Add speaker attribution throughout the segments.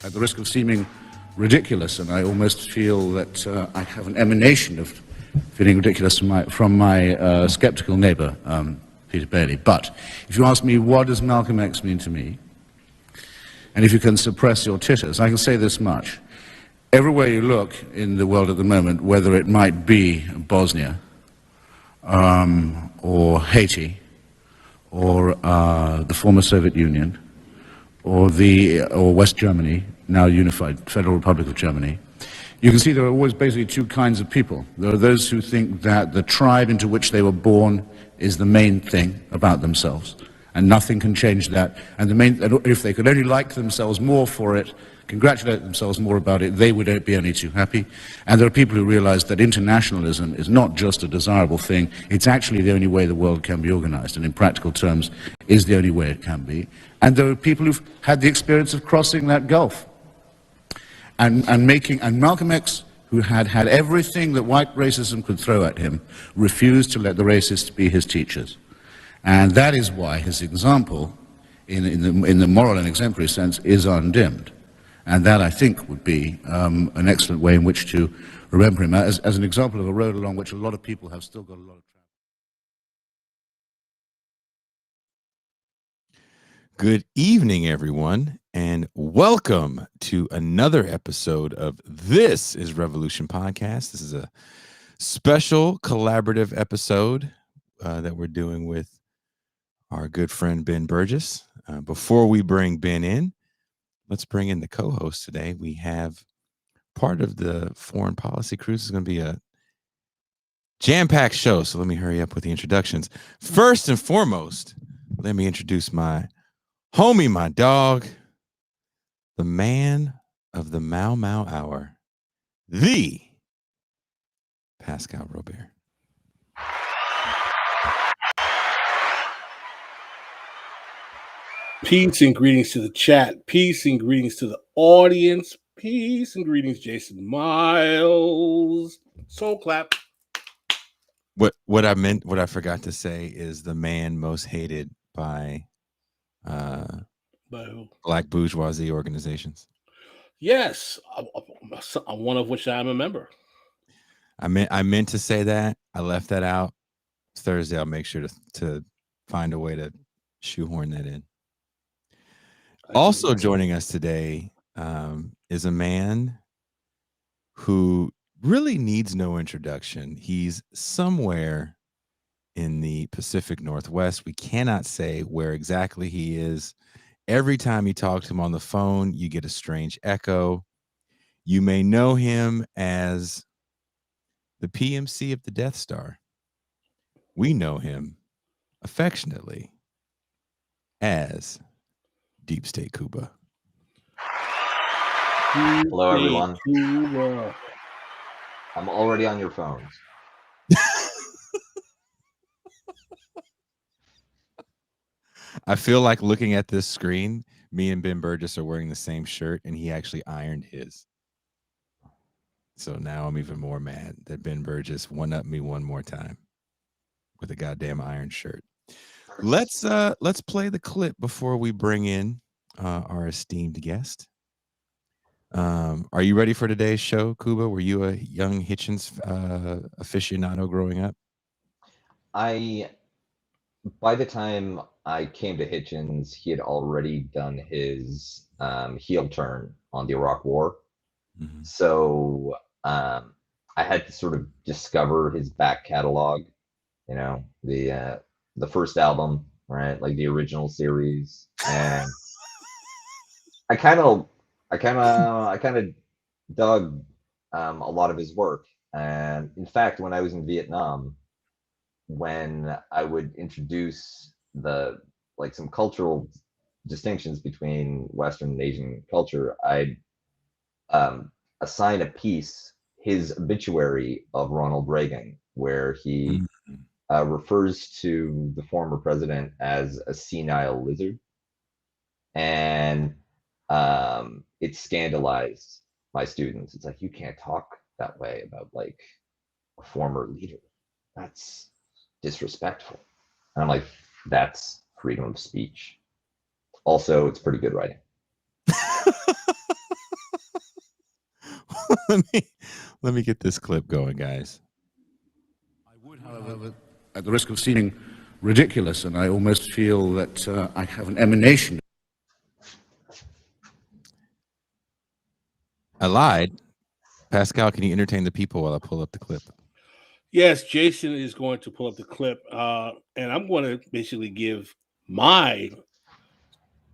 Speaker 1: at the risk of seeming ridiculous, and I almost feel that I have an emanation of feeling ridiculous from my skeptical neighbor, Peter Bailey. But if you ask me, what does Malcolm X mean to me? And if you can suppress your titters, I can say this much. Everywhere you look in the world at the moment, whether it might be Bosnia, or Haiti, or the former Soviet Union, or West Germany, now unified Federal Republic of Germany, you can see there are always basically two kinds of people. There are those who think that the tribe into which they were born is the main thing about themselves, and nothing can change that. And if they could only like themselves more for it, congratulate themselves more about it, they would be only too happy. And there are people who realize that internationalism is not just a desirable thing, it's actually the only way the world can be organized, and in practical terms is the only way it can be. And there are people who've had the experience of crossing that gulf. And Malcolm X, who had everything that white racism could throw at him, refused to let the racists be his teachers. And that is why his example, in the moral and exemplary sense, is undimmed. And that, I think, would be an excellent way in which to remember him as an example of a road along which a lot of people have still got a lot of travel.
Speaker 2: Good evening, everyone, and welcome to another episode of This is Revolution Podcast. This is a special collaborative episode that we're doing with our good friend Ben Burgess. Before we bring Ben in, let's bring in the co-host today. We have part of the foreign policy cruise. Is going to be a jam-packed show, so let me hurry up with the introductions. First and foremost, let me introduce my homie, my dog, the man of the Mau Mau Hour, the Pascal Robert.
Speaker 3: Peace and greetings to the chat. Peace and greetings to the audience. Peace and greetings, Jason Miles. Soul clap.
Speaker 2: What I forgot to say is the man most hated by black bourgeoisie organizations.
Speaker 3: Yes, one of which I'm a member.
Speaker 2: I meant to say that. I left that out. It's Thursday. I'll make sure to find a way to shoehorn that in. Also joining us today is a man who really needs no introduction. He's somewhere in the Pacific Northwest. We cannot say where exactly he is. Every time you talk to him on the phone, you get a strange echo. You may know him as the PMC of the Death Star. We know him affectionately as Deep State Cuba.
Speaker 4: Hello, everyone. I'm already on your phones.
Speaker 2: I feel like looking at this screen, me and Ben Burgess are wearing the same shirt, and he actually ironed his. So now I'm even more mad that Ben Burgess one-upped me one more time with a goddamn iron shirt. Let's play the clip before we bring in our esteemed guest. Are you ready for today's show, Cuba? Were you a young Hitchens aficionado growing up?
Speaker 4: By the time I came to Hitchens, he had already done his heel turn on the Iraq War. Mm-hmm. So I had to sort of discover his back catalog, you know, the first album, right? Like the original series. And I kind of dug a lot of his work. And in fact, when I was in Vietnam, when I would introduce some cultural distinctions between Western and Asian culture, I'd assign a piece his obituary of Ronald Reagan, where he refers to the former president as a senile lizard. And it scandalized my students. It's like, you can't talk that way about like a former leader. That's disrespectful. And I'm like, that's freedom of speech. Also, it's pretty good writing.
Speaker 2: let me get this clip going, guys.
Speaker 1: I would, however, at the risk of seeming ridiculous, and I almost feel that I have an emanation.
Speaker 2: I lied. Pascal, can you entertain the people while I pull up the clip?
Speaker 3: Yes, Jason is going to pull up the clip, and I'm going to basically give my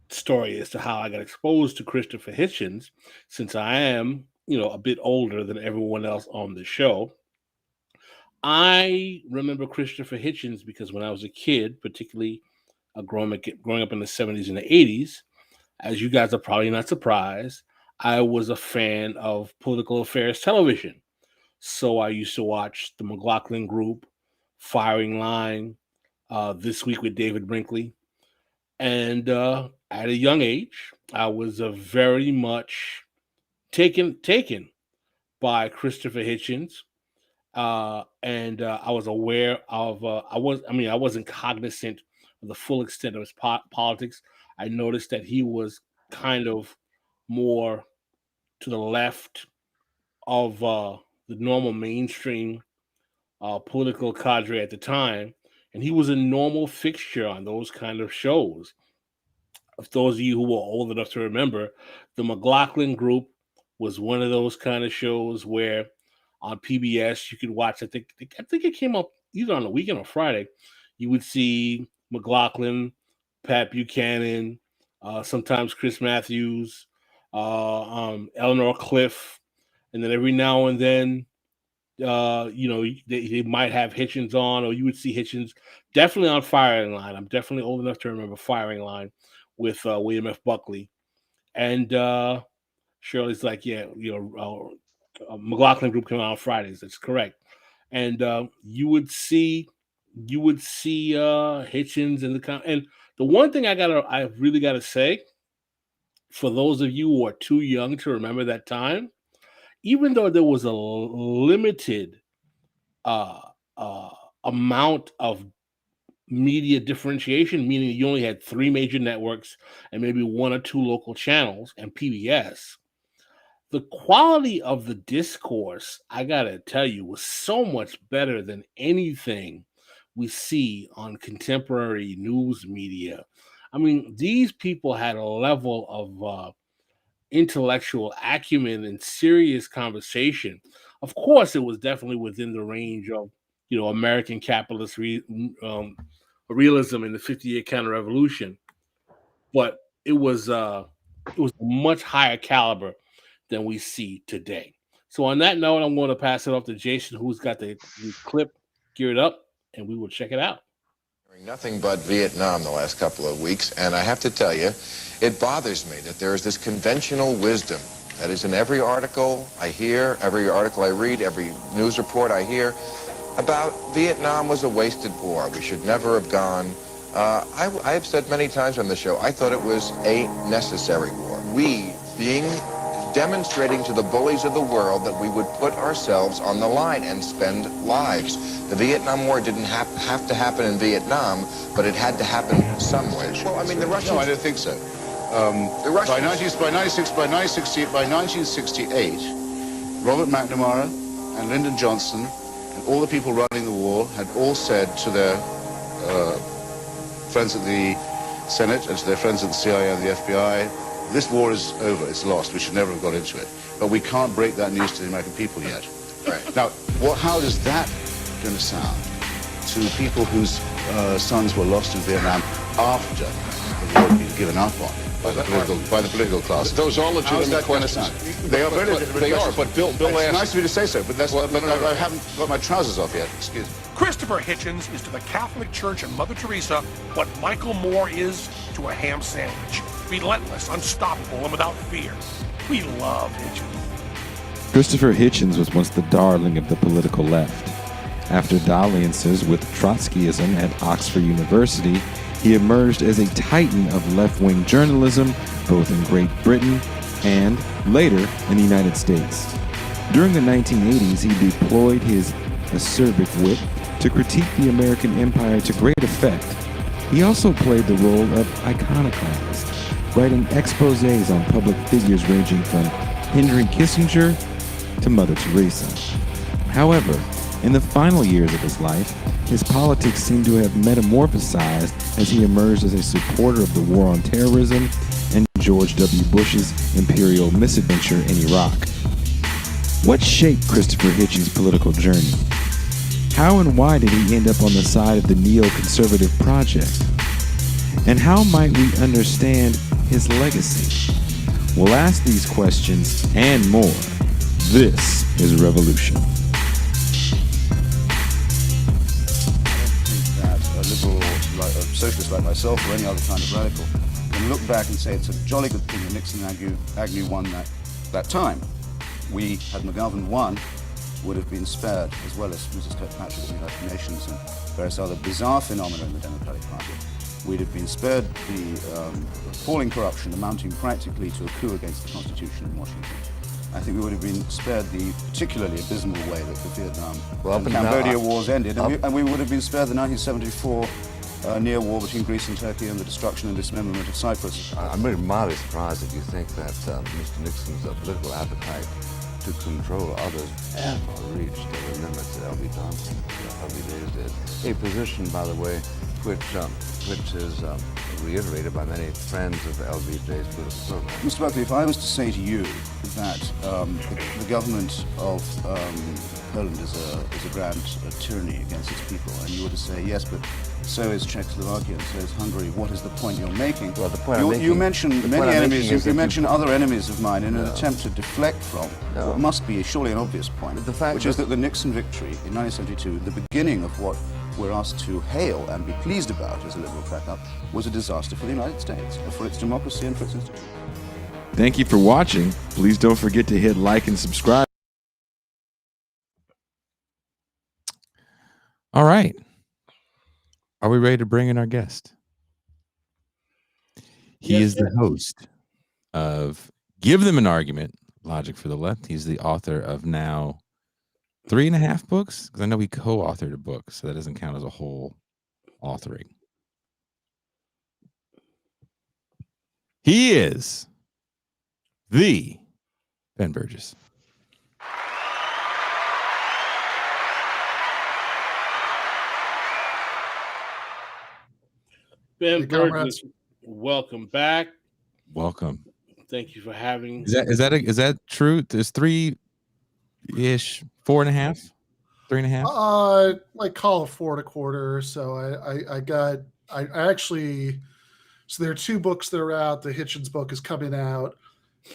Speaker 3: story as to how I got exposed to Christopher Hitchens, since I am, a bit older than everyone else on the show. I remember Christopher Hitchens because when I was a kid, particularly growing up in the 70s and the 80s, as you guys are probably not surprised, I was a fan of political affairs television. So I used to watch the McLaughlin Group, Firing Line, This Week with David Brinkley. And at a young age, I was very much taken by Christopher Hitchens. And I was aware of, I wasn't cognizant of the full extent of his politics. I noticed that he was kind of more to the left of the normal mainstream political cadre at the time, and he was a normal fixture on those kind of shows. Of those of you who were old enough to remember, the McLaughlin Group was one of those kind of shows where on PBS you could watch. I think it came up either on the weekend or Friday. You would see McLaughlin, Pat Buchanan, sometimes Chris Matthews, Eleanor Cliff, and then every now and then, they might have Hitchens on, or you would see Hitchens definitely on Firing Line. I'm definitely old enough to remember Firing Line with William F. Buckley. And Shirley's like, yeah, McLaughlin Group came out on Fridays. That's correct. And you would see Hitchens and the one thing I really gotta say, for those of you who are too young to remember that time, even though there was a limited amount of media differentiation, meaning you only had 3 major networks and maybe 1 or 2 local channels and PBS, the quality of the discourse, I gotta tell you, was so much better than anything we see on contemporary news media. I mean, these people had a level of intellectual acumen and serious conversation. Of course, it was definitely within the range of, American capitalist realism in the 50-year counter-revolution, but it was a much higher caliber than we see today. So on that note, I'm going to pass it off to Jason, who's got the clip geared up, and we will check it out.
Speaker 5: Nothing but Vietnam the last couple of weeks, and I have to tell you, it bothers me that there is this conventional wisdom that is in every article I hear, every article I read, every news report I hear about Vietnam was a wasted war. We should never have gone. I have said many times on the show, I thought it was a necessary war. We demonstrating to the bullies of the world that we would put ourselves on the line and spend lives. The Vietnam War didn't have to happen in Vietnam, but it had to happen somewhere. Well, I mean, the Russians...
Speaker 6: No, I don't think so.
Speaker 5: The Russians...
Speaker 6: By 1968, Robert McNamara and Lyndon Johnson and all the people running the war had all said to their friends at the Senate and to their friends at the CIA and the FBI, this war is over, it's lost, we should never have got into it. But we can't break that news to the American people yet.
Speaker 5: Right.
Speaker 6: Now, how is that going to sound to people whose sons were lost in Vietnam after the war had been given up on by the political class?
Speaker 5: Those are legitimate
Speaker 6: questions. They are very legitimate
Speaker 5: They
Speaker 6: questions.
Speaker 5: are, but Bill
Speaker 6: It's
Speaker 5: asked...
Speaker 6: nice of you to say so, but I haven't got my trousers off yet. Excuse me.
Speaker 7: Christopher Hitchens is to the Catholic Church and Mother Theresa what Michael Moore is to a ham sandwich. Relentless, unstoppable, and without fear. We love Hitchens.
Speaker 2: Christopher Hitchens was once the darling of the political left. After dalliances with Trotskyism at Oxford University, he emerged as a titan of left-wing journalism, both in Great Britain and, later, in the United States. During the 1980s, he deployed his acerbic wit to critique the American empire to great effect. He also played the role of iconoclast, writing exposés on public figures ranging from Henry Kissinger to Mother Theresa. However, in the final years of his life, his politics seem to have metamorphized as he emerged as a supporter of the war on terrorism and George W. Bush's imperial misadventure in Iraq. What shaped Christopher Hitchens' political journey? How and why did he end up on the side of the neoconservative project? And how might we understand his legacy? We'll ask these questions and more. This is Revolution.
Speaker 6: That a liberal, like a socialist like myself or any other kind of radical can look back and say it's a jolly good thing that Nixon and Agnew won that time. We, had McGovern won, would have been spared, as well as Mrs. Kirkpatrick of the United Nations and various other bizarre phenomena in the Democratic Party. We'd have been spared the appalling corruption amounting practically to a coup against the Constitution in Washington. I think we would have been spared the particularly abysmal way that the Vietnam and Cambodia wars ended, and we would have been spared the 1974 near war between Greece and Turkey and the destruction and dismemberment of Cyprus.
Speaker 8: I'm really mildly surprised that you think that Mr. Nixon's political appetite to control others ever reached the limits that L.B. Johnson, L.B. Days did. A position, by the way, which is reiterated by many friends of L.B. Days' political program.
Speaker 6: Mr. Buckley, if I was to say to you that the government of Poland is a grand tyranny against its people, and you were to say, yes, but so is Czechoslovakia and so is Hungary, what is the point you're making?
Speaker 8: Well, the point I'm making,
Speaker 6: you mentioned many enemies, you mentioned
Speaker 8: you,
Speaker 6: other enemies of mine in an attempt to deflect from what must be surely an obvious point, which is that the Nixon victory in 1972, the beginning of what we're asked to hail and be pleased about as a liberal crack-up, was a disaster for the United States, for its democracy and for its institutions.
Speaker 2: Thank you for watching. Please don't forget to hit like and subscribe. All right. Are we ready to bring in our guest? He is the host of Give Them an Argument, Logic for the Left. He's the author of now 3.5 books, because I know we co-authored a book, so that doesn't count as a whole authoring. He is the Ben Burgess.
Speaker 3: Ben Burgess, welcome back.
Speaker 2: Welcome.
Speaker 3: Thank you for having.
Speaker 2: Is that true? There's 3-ish, 4.5, 3.5.
Speaker 9: Like call it 4 1/4. So I actually, so there are 2 books that are out. The Hitchens book is coming out,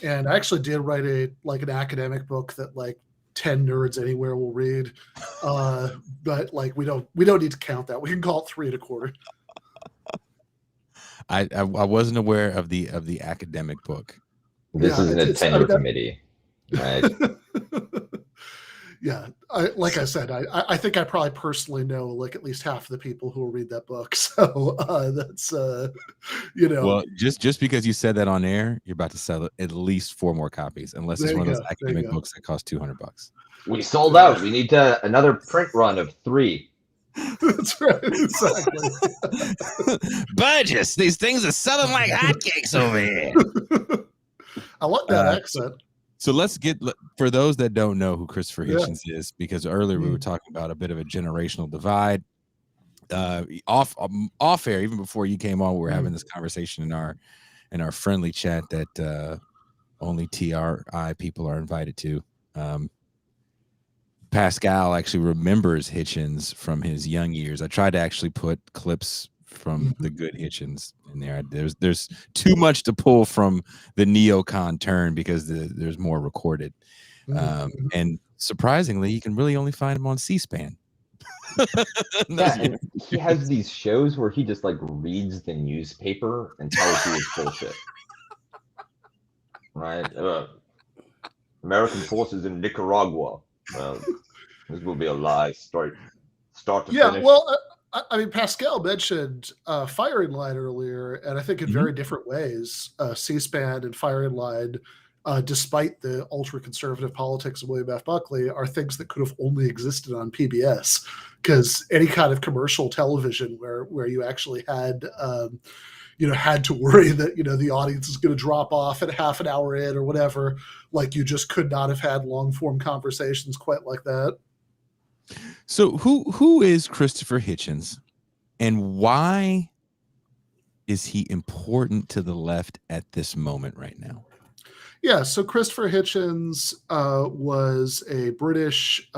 Speaker 9: and I actually did write an academic book that like 10 nerds anywhere will read. But like we don't need to count that. We can call it 3 1/4.
Speaker 2: I wasn't aware of the academic book.
Speaker 4: This is a tenure committee, right?
Speaker 9: Yeah, like I said, I think I probably personally know like at least half of the people who will read that book. So that's
Speaker 2: Well, just because you said that on air, you're about to sell at least 4 more copies, unless it's one of those academic books that cost $200.
Speaker 4: We sold out. We need another print run of 3.
Speaker 9: That's right, exactly.
Speaker 2: Burgess, these things are selling like hotcakes over here.
Speaker 9: I like that accent.
Speaker 2: So let's get, for those that don't know who Christopher Hitchens is, because earlier we were talking about a bit of a generational divide. Off air, even before you came on, we were having this conversation in our friendly chat that only TRI people are invited to. Pascal actually remembers Hitchens from his young years. I tried to actually put clips from the good Hitchens in there. There's too much to pull from the neocon turn because there's more recorded. And surprisingly, you can really only find him on C-SPAN.
Speaker 4: Yeah, and he has these shows where he just like reads the newspaper and tells you it's bullshit. Right? American forces in Nicaragua. This will be a lie. Start to finish.
Speaker 9: Well, I mean, Pascal mentioned Firing Line earlier, and I think in very different ways, C-SPAN and Firing Line, despite the ultra-conservative politics of William F. Buckley, are things that could have only existed on PBS, because any kind of commercial television where you actually had had to worry that, the audience is going to drop off at half an hour in or whatever. Like, you just could not have had long form conversations quite like that.
Speaker 2: So who is Christopher Hitchens, and why is he important to the left at this moment right now?
Speaker 9: Yeah, so Christopher Hitchens was a British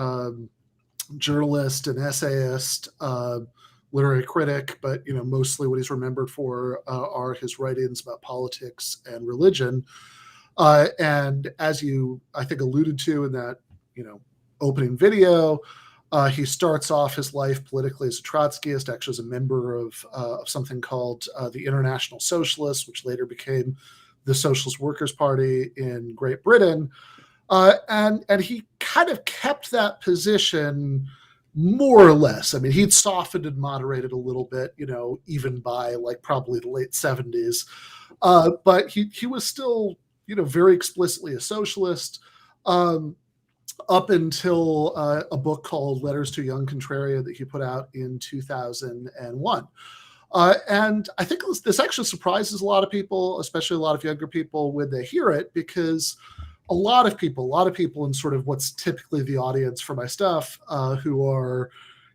Speaker 9: journalist and essayist, literary critic, but mostly what he's remembered for are his writings about politics and religion. And as you, I think, alluded to in that opening video, he starts off his life politically as a Trotskyist, actually as a member of something called the International Socialists, which later became the Socialist Workers' Party in Great Britain. And he kind of kept that position more or less. I mean, he'd softened and moderated a little bit, even by like probably the late 70s. But he was still, very explicitly a socialist. Up until a book called Letters to a Young Contrarian that he put out in 2001. And I think this actually surprises a lot of people, especially a lot of younger people when they hear it, because a lot of people in sort of what's typically the audience for my stuff, who are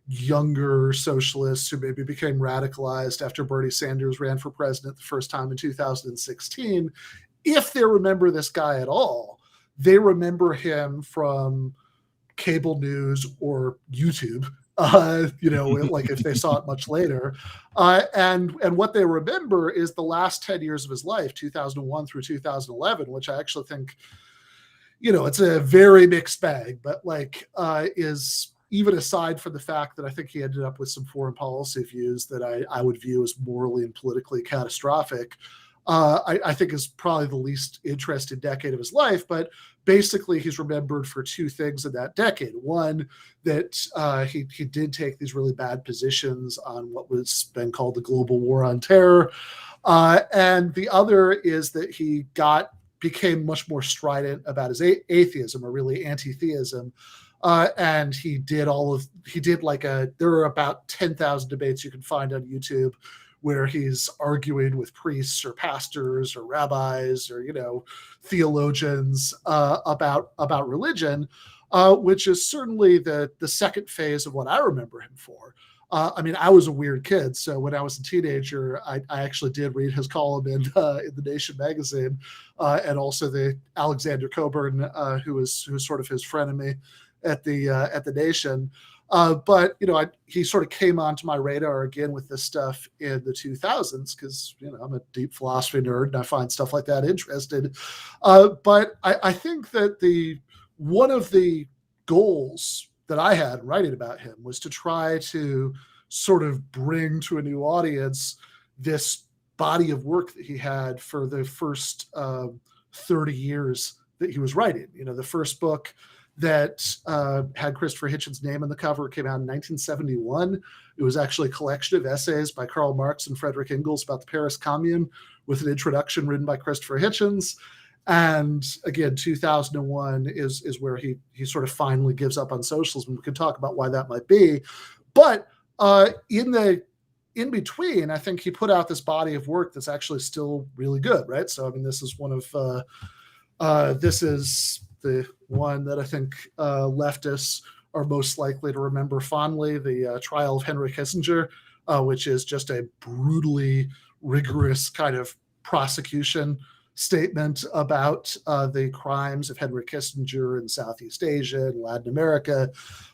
Speaker 9: younger socialists who maybe became radicalized after Bernie Sanders ran for president the first time in 2016, if they remember this guy at all, they remember him from cable news or YouTube, like if they saw it much later. And what they remember is the last 10 years of his life, 2001 through 2011, which I actually think, it's a very mixed bag, but is, even aside from the fact that I think he ended up with some foreign policy views that I would view as morally and politically catastrophic, I think is probably the least interesting decade of his life. But basically, he's remembered for two things in that decade. One, that he did take these really bad positions on what was been called the global war on terror. And the other is that he became much more strident about his atheism, or really anti-theism. And there are about 10,000 debates you can find on YouTube where he's arguing with priests or pastors or rabbis or, theologians about religion, which is certainly the second phase of what I remember him for. I mean, I was a weird kid, so when I was a teenager, I actually did read his column in the Nation magazine, and also the Alexander Coburn, who was sort of his frenemy at the Nation. But he sort of came onto my radar again with this stuff in the 2000s because I'm a deep philosophy nerd and I find stuff like that interesting. But I think that one of the goals that I had writing about him was to try to sort of bring to a new audience this body of work that he had for the first 30 years that he was writing. The first book that had Christopher Hitchens' name on the cover came out in 1971. It was actually a collection of essays by Karl Marx and Friedrich Engels about the Paris Commune, with an introduction written by Christopher Hitchens. And again, 2001 is where he sort of finally gives up on socialism. We can talk about why that might be. But in between, I think he put out this body of work that's actually still really good, right? So, I mean, this is one of, this is the one that I think leftists are most likely to remember fondly, the trial of Henry Kissinger, which is just a brutally rigorous kind of prosecution statement about the crimes of Henry Kissinger in Southeast Asia and Latin America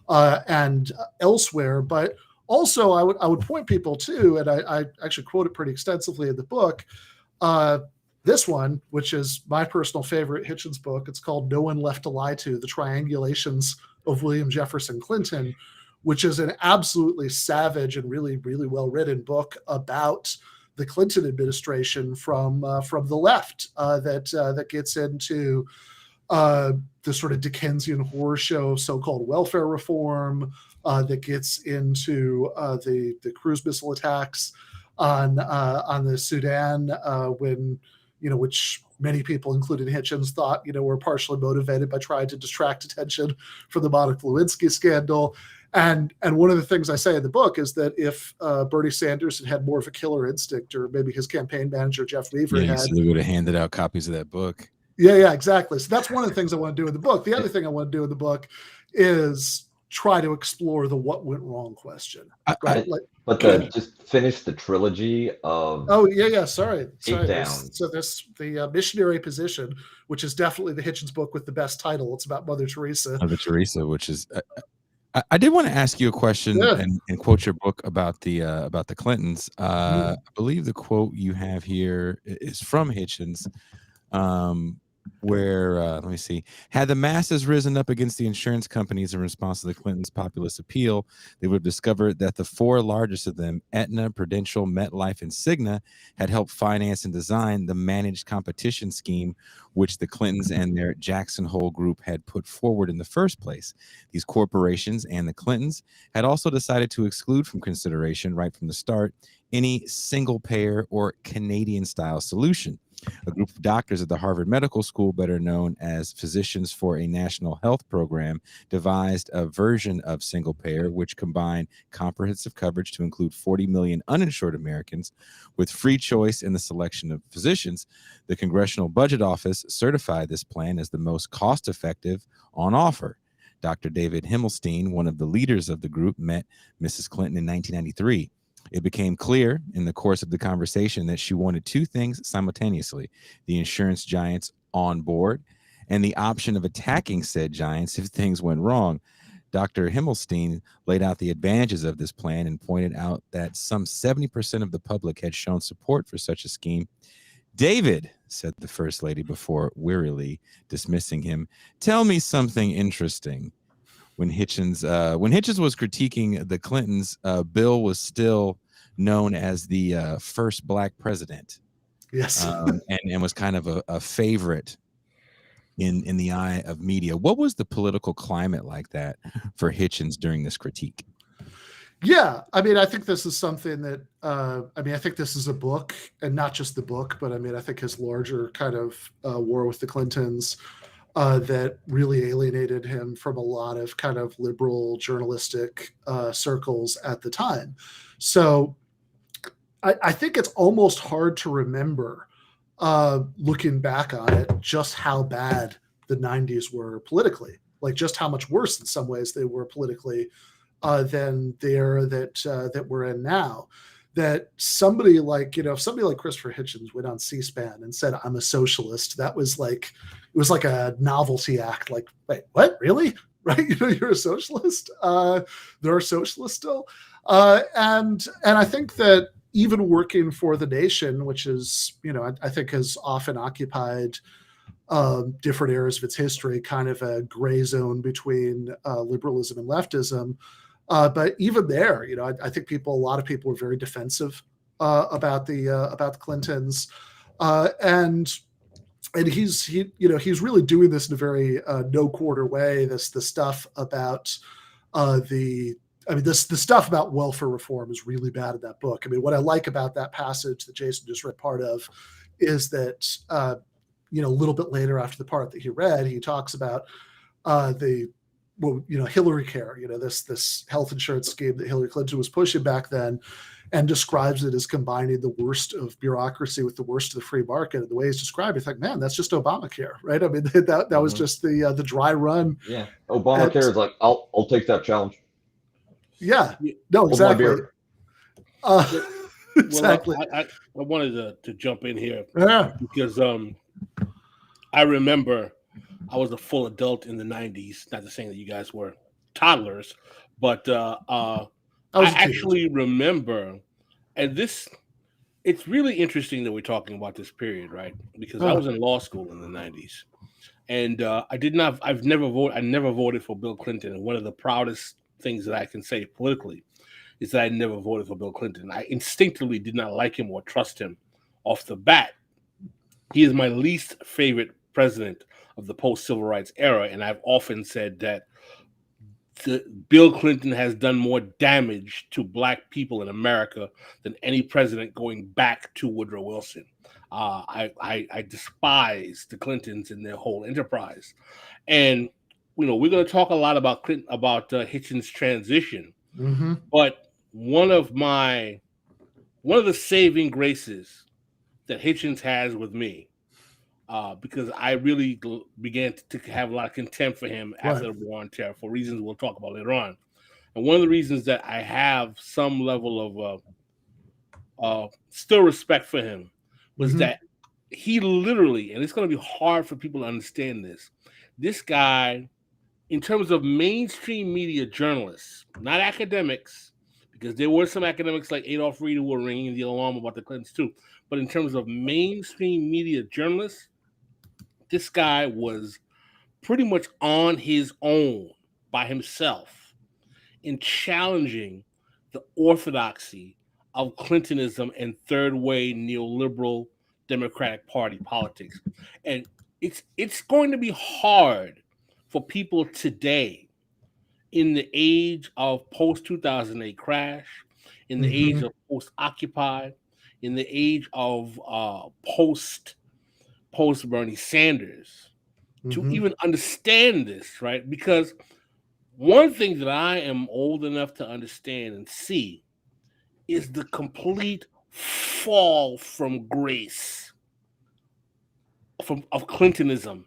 Speaker 9: and elsewhere. But also, I would point people to, and I actually quote it pretty extensively in the book, this one, which is my personal favorite Hitchens book. It's called No One Left to Lie To, The Triangulations of William Jefferson Clinton, which is an absolutely savage and really, really well-written book about the Clinton administration from the left that gets into the sort of Dickensian horror show of so-called welfare reform, that gets into the cruise missile attacks on the Sudan, when which many people, including Hitchens, thought were partially motivated by trying to distract attention from the Monica Lewinsky scandal. And one of the things I say in the book is that if Bernie Sanders had had more of a killer instinct, or maybe his campaign manager Jeff Weaver had,
Speaker 2: so they would have handed out copies of that book.
Speaker 9: Yeah, exactly. So that's one of the things I want to do in the book. The other thing I want to do in the book is try to explore the what went wrong question. Right?
Speaker 4: Just finish the trilogy of.
Speaker 9: Oh yeah. Sorry.
Speaker 4: Down.
Speaker 9: So the missionary position, which is definitely the Hitchens book with the best title. It's about Mother Teresa.
Speaker 2: Mother Teresa, which is. I did want to ask you a question and quote your book about the Clintons. I believe the quote you have here is from Hitchens, where let me see. Had the masses risen up against the insurance companies in response to the Clintons' populist appeal, they would have discovered that the four largest of them, Aetna, Prudential, MetLife, and Cigna, had helped finance and design the managed competition scheme which the Clintons and their Jackson Hole group had put forward in the first place. These corporations and the Clintons had also decided to exclude from consideration right from the start any single-payer or Canadian-style solution. A group of doctors at the Harvard Medical School, better known as Physicians for a National Health Program, devised a version of single payer which combined comprehensive coverage to include 40 million uninsured Americans with free choice in the selection of physicians. The Congressional Budget Office certified this plan as the most cost-effective on offer. Dr. David Himmelstein, one of the leaders of the group, met Mrs. Clinton in 1993. It became clear in the course of the conversation that she wanted two things simultaneously: the insurance giants on board and the option of attacking said giants if things went wrong. Dr. Himmelstein laid out the advantages of this plan and pointed out that some 70% of the public had shown support for such a scheme. "David," said the First Lady before wearily dismissing him, "tell me something interesting." When Hitchens was critiquing the Clintons, Bill was still known as the first black president.
Speaker 9: Yes,
Speaker 2: and was kind of a favorite in the eye of media. What was the political climate like that for Hitchens during this critique?
Speaker 9: Yeah, I mean, I think this is something that I think this is a book, and not just the book, but I mean, I think his larger kind of war with the Clintons. That really alienated him from a lot of kind of liberal journalistic circles at the time. So I think it's almost hard to remember, looking back on it, just how bad the 90s were politically, like just how much worse in some ways they were politically than the era that we're in now. That somebody like Christopher Hitchens went on C-SPAN and said, "I'm a socialist," that was like, it was like a novelty act. Like, wait, what? Really? Right? You're a socialist? There are socialists still. And I think that even working for the nation, which is, I think has often occupied different eras of its history, kind of a gray zone between liberalism and leftism. But even there, I think a lot of people were very defensive about the Clintons, and he's really doing this in a very no quarter way. The stuff about the stuff about welfare reform is really bad in that book. I mean, what I like about that passage that Jason just read part of is that a little bit later after the part that he read, he talks about Hillary Care, this health insurance scheme that Hillary Clinton was pushing back then, and describes it as combining the worst of bureaucracy with the worst of the free market. And the way he's described it, it's like, man, that's just Obamacare, right? I mean, that was just the dry run.
Speaker 4: Yeah, Obamacare is like, I'll take that challenge.
Speaker 9: Yeah, no, exactly. Exactly.
Speaker 3: Well, I wanted to jump in here,
Speaker 9: because
Speaker 3: I remember I was a full adult in the 90s. Not to say that you guys were toddlers, but I actually remember, and it's really interesting that we're talking about this period, right? Because I was in law school in the 90s, and I never voted for Bill Clinton. And one of the proudest things that I can say politically is that I never voted for Bill Clinton. I instinctively did not like him or trust him off the bat. He is my least favorite president of the post-civil rights era, and I've often said that Bill Clinton has done more damage to black people in America than any president going back to Woodrow Wilson. I despise the Clintons and their whole enterprise. And we're going to talk a lot about Clinton, about Hitchens' transition,
Speaker 9: Mm-hmm.
Speaker 3: but one of the saving graces that Hitchens has with me, because I really began to have a lot of contempt for him after the War on Terror for reasons we'll talk about later on. And one of the reasons that I have some level of still respect for him was that he literally, and it's going to be hard for people to understand this guy, in terms of mainstream media journalists, not academics, because there were some academics like Adolph Reed who were ringing the alarm about the Clintons too, but in terms of mainstream media journalists, this guy was pretty much on his own by himself in challenging the orthodoxy of Clintonism and third way neoliberal Democratic Party politics. And it's going to be hard for people today, in the age of post-2008 crash, in the age of post-Occupy, in the age of post-Bernie Sanders, to even understand this, right? Because one thing that I am old enough to understand and see is the complete fall from grace of Clintonism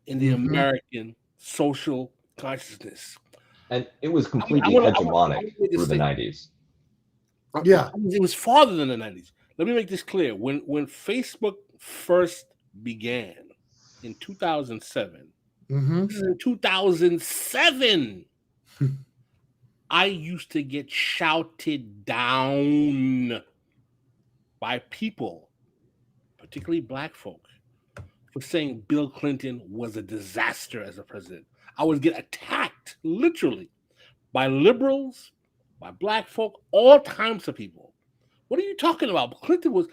Speaker 3: in the American social consciousness.
Speaker 4: And it was completely hegemonic through the 90s.
Speaker 9: Yeah.
Speaker 3: It was farther than the 90s. Let me make this clear. When Facebook first began in 2007, this is in 2007, I used to get shouted down by people, particularly black folk, for saying Bill Clinton was a disaster as a president. I would get attacked, literally, by liberals, by black folk, all kinds of people. What are you talking about? Clinton was...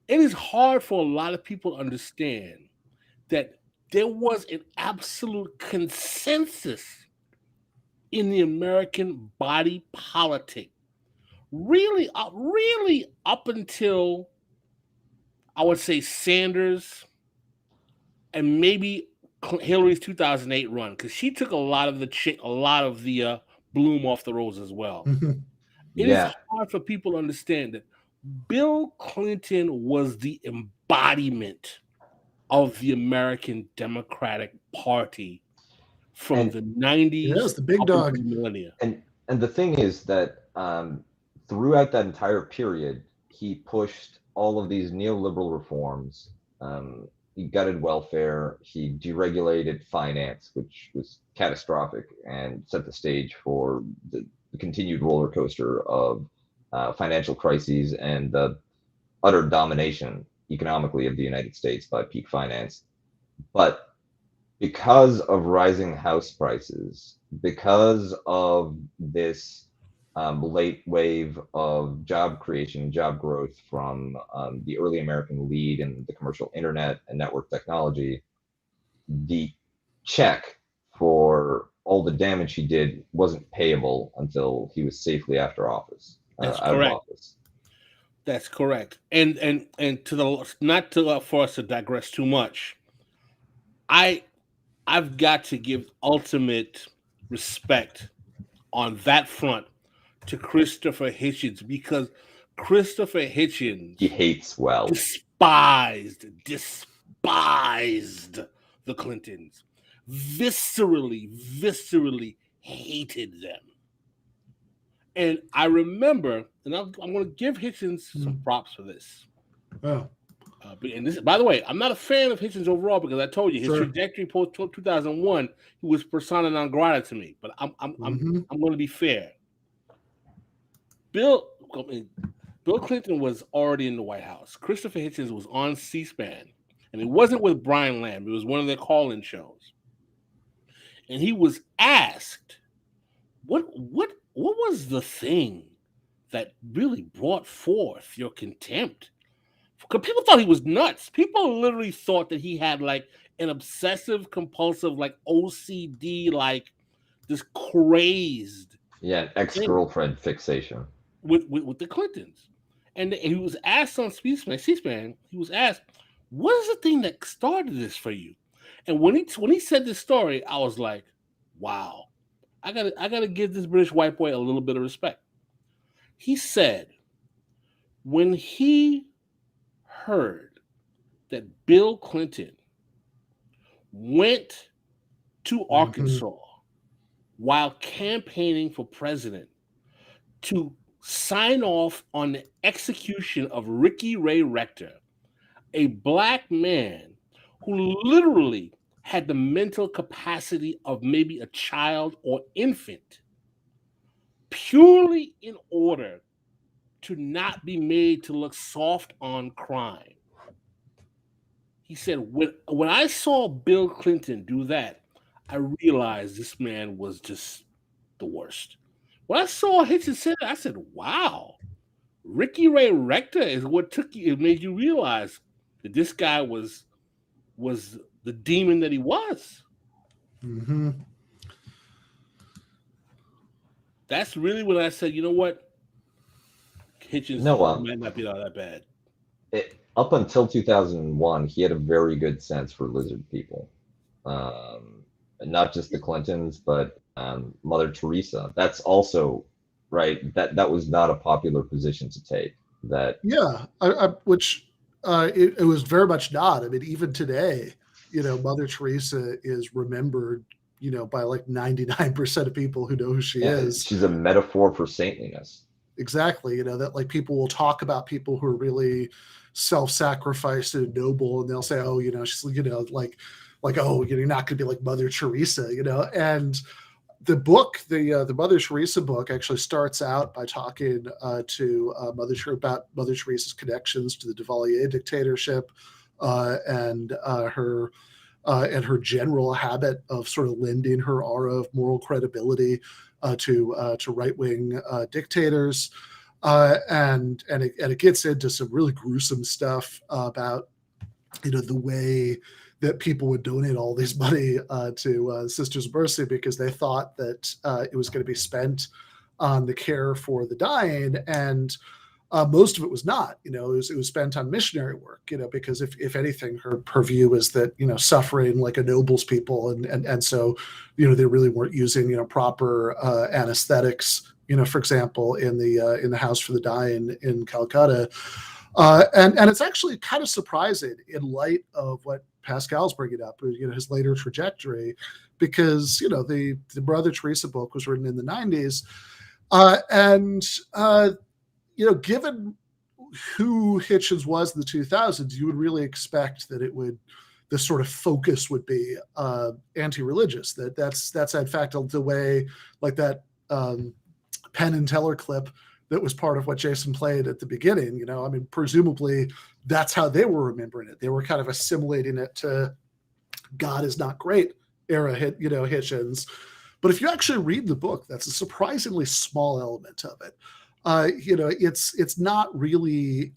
Speaker 3: It is hard for a lot of people to understand that there was an absolute consensus in the American body politic, really up until, I would say, Sanders and maybe Hillary's 2008 run, because she took a lot of the bloom off the rose as well. It is hard for people to understand that Bill Clinton was the embodiment of the American Democratic Party from the 90s.
Speaker 9: Yes, the big dog.
Speaker 3: Millennia.
Speaker 4: And the thing is that throughout that entire period, he pushed all of these neoliberal reforms. He gutted welfare. He deregulated finance, which was catastrophic and set the stage for the continued roller coaster of financial crises and the utter domination economically of the United States by peak finance. But because of rising house prices, because of this late wave of job creation, job growth from the early American lead in the commercial internet and network technology, the check for all the damage he did wasn't payable until he was safely after office.
Speaker 3: That's
Speaker 4: out
Speaker 3: correct.
Speaker 4: Of office.
Speaker 3: That's correct. And to the not to for us to digress too much, I've got to give ultimate respect on that front to Christopher Hitchens, because Christopher Hitchens,
Speaker 4: he hates
Speaker 3: despised the Clintons, viscerally hated them. And I remember, and I'm going to give Hitchens some props for this.
Speaker 9: Oh.
Speaker 3: And this, by the way, I'm not a fan of Hitchens overall, because I told you his trajectory post 2001, he was persona non grata to me. But I'm going to be fair. Bill Clinton was already in the White House. Christopher Hitchens was on C-SPAN, and it wasn't with Brian Lamb. It was one of their call-in shows, and he was asked, "What was the thing that really brought forth your contempt?" Because people thought he was nuts. People literally thought that he had like an obsessive compulsive, like OCD, like this crazed,
Speaker 4: ex-girlfriend fixation
Speaker 3: with the Clintons. And he was asked on C-SPAN, he was asked, "What is the thing that started this for you?" And when he said this story, I was like, wow, I gotta give this British white boy a little bit of respect. He said when he heard that Bill Clinton went to Arkansas while campaigning for president to sign off on the execution of Ricky Ray Rector, a black man who literally had the mental capacity of maybe a child or infant, purely in order to not be made to look soft on crime. He said, when I saw Bill Clinton do that, I realized this man was just the worst. When I saw Hitchens say that, I said, wow, Ricky Ray Rector is what it made you realize that this guy was the demon that he was.
Speaker 9: Mm-hmm.
Speaker 3: That's really when I said, you know what? Hitchens might not be all that bad.
Speaker 4: Up until 2001, he had a very good sense for lizard people. Not just the Clintons, but Mother Teresa. That's also, right, that was not a popular position to take.
Speaker 9: Which it was very much not. I mean, even today, Mother Teresa is remembered, by like 99% of people who know who she is.
Speaker 4: She's a metaphor for saintliness.
Speaker 9: Exactly. That like people will talk about people who are really self-sacrificed and noble, and they'll say, oh, she's, oh, you're not going to be like Mother Teresa, and the book, the Mother Teresa book actually starts out by talking to about Mother Teresa's connections to the Duvalier dictatorship and her general habit of sort of lending her aura of moral credibility to right-wing dictators, and it gets into some really gruesome stuff about the way that people would donate all this money to Sisters of Mercy because they thought that it was going to be spent on the care for the dying, and most of it was not. It was spent on missionary work. Because if anything, her view was that suffering like ennobles people, and so they really weren't using proper anesthetics. For example, in the House for the Dying in Calcutta, and it's actually kind of surprising in light of what Pascal's bringing up, his later trajectory, because the Mother Teresa book was written in the 90s, and given who Hitchens was in the 2000s, you would really expect that the sort of focus would be anti-religious. That's in fact the way, like that Penn and Teller clip that was part of what Jason played at the beginning. I mean, presumably that's how they were remembering it. They were kind of assimilating it to God is not great era Hitchens. But if you actually read the book, that's a surprisingly small element of it. It's not really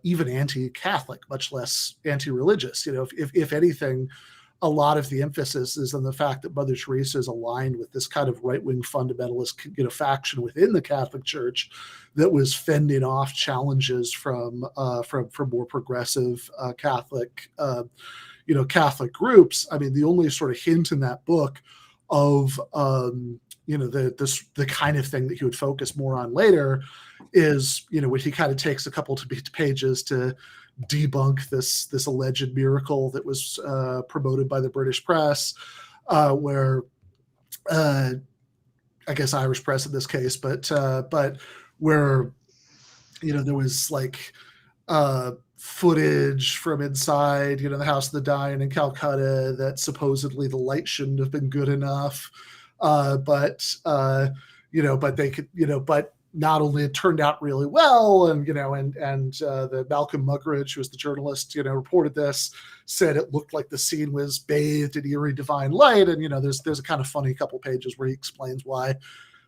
Speaker 9: even anti-Catholic, much less anti-religious. If anything, a lot of the emphasis is on the fact that Mother Teresa is aligned with this kind of right-wing fundamentalist, faction within the Catholic Church that was fending off challenges from more progressive Catholic, Catholic groups. I mean, the only sort of hint in that book of the kind of thing that he would focus more on later is when he kind of takes a couple of pages to debunk this alleged miracle that was promoted by the British press, where I guess Irish press in this case, but where there was like footage from inside the House of the Dying in Calcutta that supposedly the light shouldn't have been good enough, but they could, but not only it turned out really well, and the Malcolm Muggeridge, who was the journalist, reported this, said it looked like the scene was bathed in eerie divine light, and there's a kind of funny couple pages where he explains why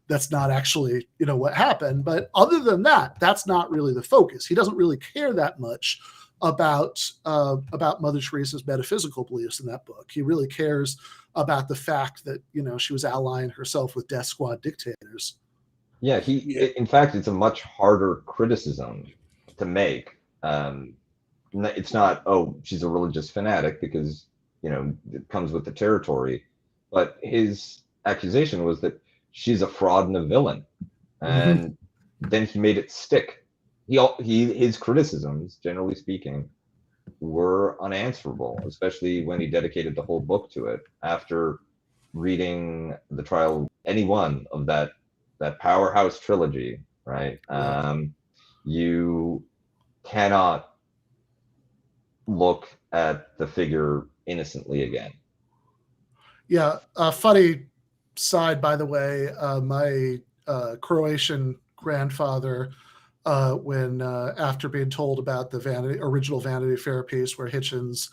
Speaker 9: that's not actually what happened. But other than that, that's not really the focus. He doesn't really care that much about Mother Teresa's metaphysical beliefs in that book. He really cares about the fact that she was allying herself with death squad dictators.
Speaker 4: Yeah, in fact, it's a much harder criticism to make. It's not, oh, she's a religious fanatic, because, it comes with the territory. But his accusation was that she's a fraud and a villain, and then he made it stick. His criticisms, generally speaking, were unanswerable, especially when he dedicated the whole book to it. After reading the trial, any one of that powerhouse trilogy, right? You cannot look at the figure innocently again.
Speaker 9: Yeah, funny side, by the way, my Croatian grandfather, when after being told about the original Vanity Fair piece where Hitchens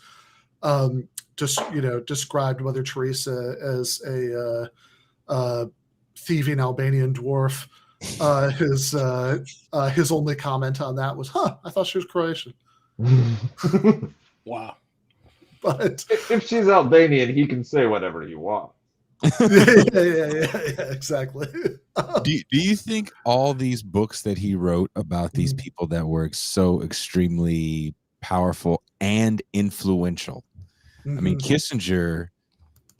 Speaker 9: described Mother Teresa as a thieving Albanian dwarf, his only comment on that was, I thought she was Croatian.
Speaker 3: Wow.
Speaker 9: But
Speaker 4: if she's Albanian, he can say whatever he wants.
Speaker 9: yeah, exactly.
Speaker 2: Do you think all these books that he wrote about these people that were so extremely powerful and influential? I mean, Kissinger,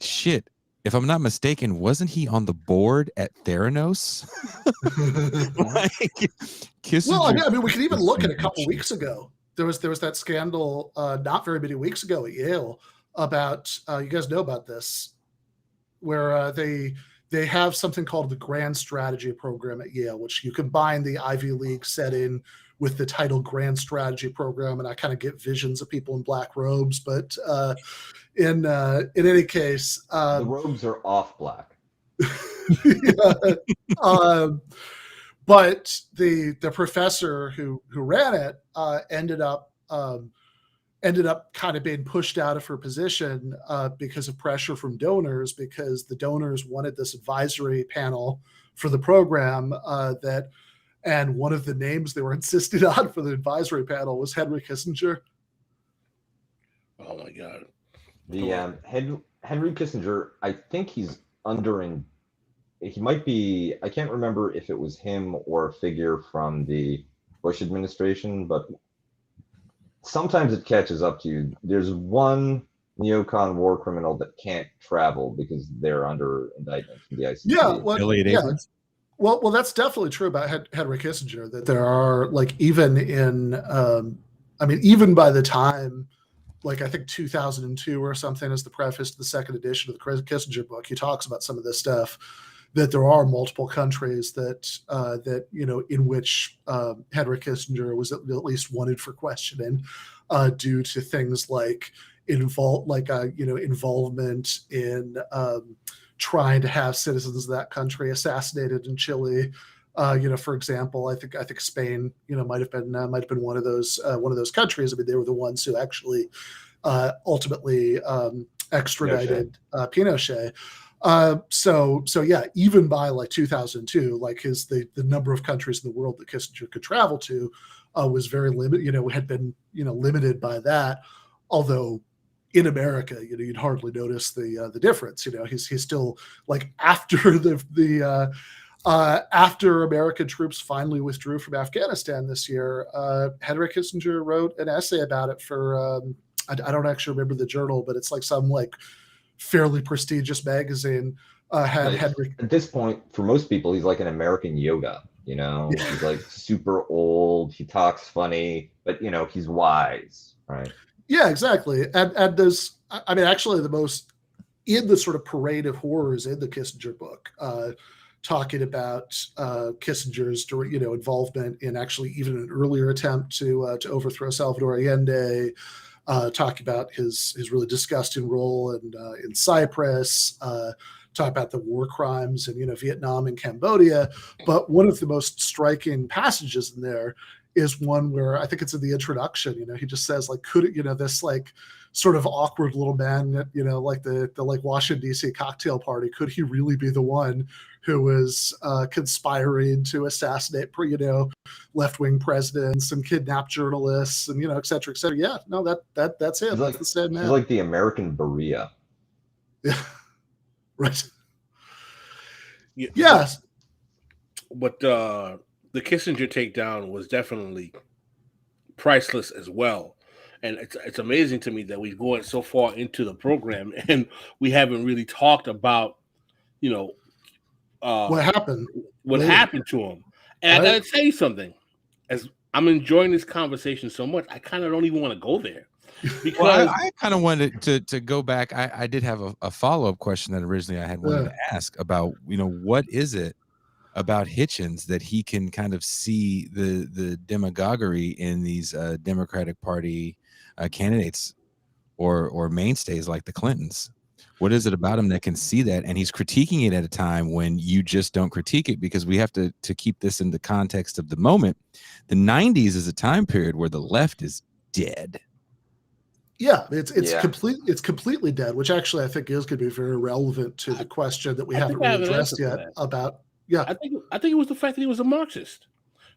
Speaker 2: shit, if I'm not mistaken, wasn't he on the board at Theranos?
Speaker 9: Kissinger. Well, I mean, we can even look at a couple weeks ago. There was that scandal not very many weeks ago at Yale about you guys know about this, where they have something called the Grand Strategy Program at Yale, which you combine the Ivy League setting with the title Grand Strategy Program, and I kind of get visions of people in black robes. But in any case,
Speaker 4: the robes are off black.
Speaker 9: But the professor who ran it ended up kind of being pushed out of her position because of pressure from donors, because the donors wanted this advisory panel for the program and one of the names they were insisting on for the advisory panel was Henry Kissinger.
Speaker 3: Oh my God.
Speaker 4: The Henry Kissinger, I think he's he might be, I can't remember if it was him or a figure from the Bush administration, but sometimes it catches up to you. There's one neocon war criminal that can't travel because they're under indictment from the ICC.
Speaker 9: Yeah, well, that's definitely true about Henry Kissinger, that there are, like, even in, even by the time, like, I think 2002 or something is the preface to the second edition of the Kissinger book, he talks about some of this stuff, that there are multiple countries that in which Henry Kissinger was at least wanted for questioning due to things like involvement in trying to have citizens of that country assassinated in Chile. For example, I think Spain might have been one of those countries. I mean, they were the ones who actually ultimately extradited Pinochet. So yeah, even by like 2002, like the number of countries in the world that Kissinger could travel to was very limited. Had been limited by that. Although in America, you'd hardly notice the difference. He's still, like, after after American troops finally withdrew from Afghanistan this year, Henry Kissinger wrote an essay about it for I don't actually remember the journal, but it's like some fairly prestigious magazine. Henry.
Speaker 4: At this point, for most people, he's like an American Yoda. He's like super old. He talks funny, but he's wise, right?
Speaker 9: Yeah, exactly. And there's, I mean, actually, the most in the sort of parade of horrors in the Kissinger book, talking about Kissinger's involvement in actually even an earlier attempt to overthrow Salvador Allende. Talk about his really disgusting role in Cyprus, talk about the war crimes in Vietnam and Cambodia. But one of the most striking passages in there is one where I think it's in the introduction. He just says, like, could this like sort of awkward little man at like the like Washington D.C. cocktail party, could he really be the one who was conspiring to assassinate left-wing presidents and kidnap journalists and et cetera, et cetera? Yeah, no, that's it. That's the same man.
Speaker 4: He's like the American Berea.
Speaker 9: Yeah, right. Yes,
Speaker 3: but the Kissinger takedown was definitely priceless as well. And it's amazing to me that we've gone so far into the program and we haven't really talked about, you know,
Speaker 9: What happened?
Speaker 3: what
Speaker 9: later.
Speaker 3: happened to him. And
Speaker 9: Right.
Speaker 3: I gotta tell you something. As I'm enjoying this conversation so much, I kind of don't even want to go there because
Speaker 2: Well, I kind of wanted to go back. I did have a follow-up question that originally I had wanted
Speaker 9: Yeah.
Speaker 2: to ask about, what is it about Hitchens that he can kind of see the demagoguery in these Democratic Party candidates or mainstays like the Clintons? What is it about him that can see that? And he's critiquing it at a time when you just don't critique it, because we have to keep this in the context of the moment. The 90s is a time period where the left is dead.
Speaker 9: Yeah, it's
Speaker 4: Yeah.
Speaker 9: completely dead, which actually I think is going to be very relevant to the question that we
Speaker 3: I
Speaker 9: haven't
Speaker 3: think I have
Speaker 9: really
Speaker 3: an
Speaker 9: addressed
Speaker 3: answer for
Speaker 9: yet
Speaker 3: that.
Speaker 9: about. Yeah,
Speaker 3: I think it was the fact that he was a Marxist.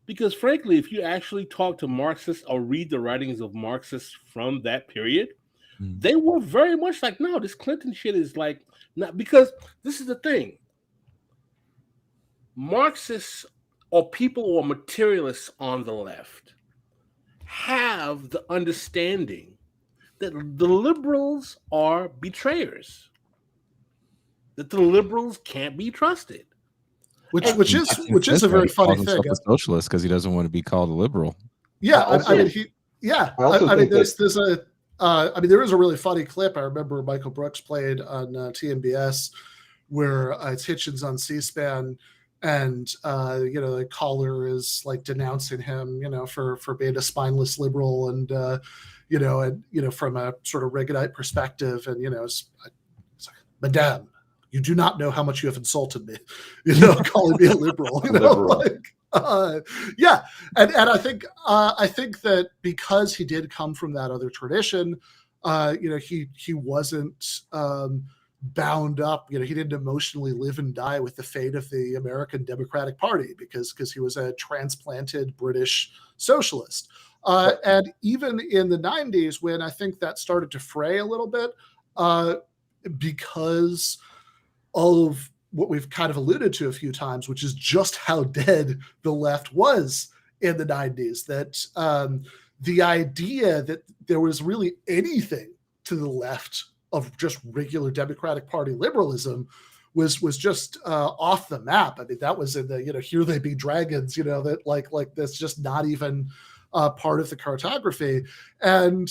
Speaker 3: Because frankly, if you actually talk to Marxists or read the writings of Marxists from that period, they were very much like, no, this Clinton shit is like not, because this is the thing. Marxists or people or materialists on the left have the understanding that the liberals are betrayers, that the liberals can't be trusted.
Speaker 9: which is a very funny thing.
Speaker 2: A socialist because he doesn't want to be called a liberal.
Speaker 9: Yeah,
Speaker 4: Also-
Speaker 9: I mean, there is a really funny clip. I remember Michael Brooks played on TMBS where it's Hitchens on C-SPAN, and the caller is like denouncing him, for being a spineless liberal, and from a sort of Reaganite perspective, and it's like, Madame, you do not know how much you have insulted me, calling me a liberal,
Speaker 4: Liberal.
Speaker 9: yeah, and I think that because he did come from that other tradition, he wasn't bound up, he didn't emotionally live and die with the fate of the American Democratic Party because he was a transplanted British socialist. And even in the 90s, when I think that started to fray a little bit, because of what we've kind of alluded to a few times, which is just how dead the left was in the 90s, that the idea that there was really anything to the left of just regular Democratic Party liberalism was just off the map. I mean, that was in the, Here They Be Dragons, that like that's just not even part of the cartography. And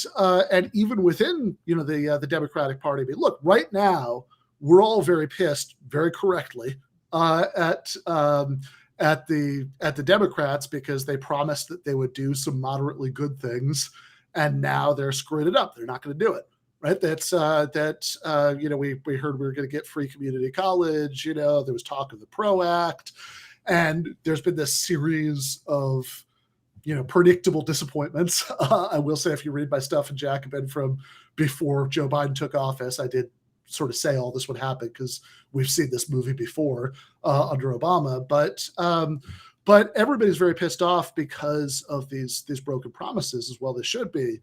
Speaker 9: even within, the Democratic Party, I mean, look, right now, we're all very pissed, very correctly, at the Democrats because they promised that they would do some moderately good things, and now they're screwing it up. They're not going to do it, right? That's we heard we were going to get free community college. There was talk of the PRO Act, and there's been this series of predictable disappointments. I will say, if you read my stuff in Jacobin from before Joe Biden took office, I did sort of say all this would happen because we've seen this movie before under Obama, but everybody's very pissed off because of these broken promises, as well they should be.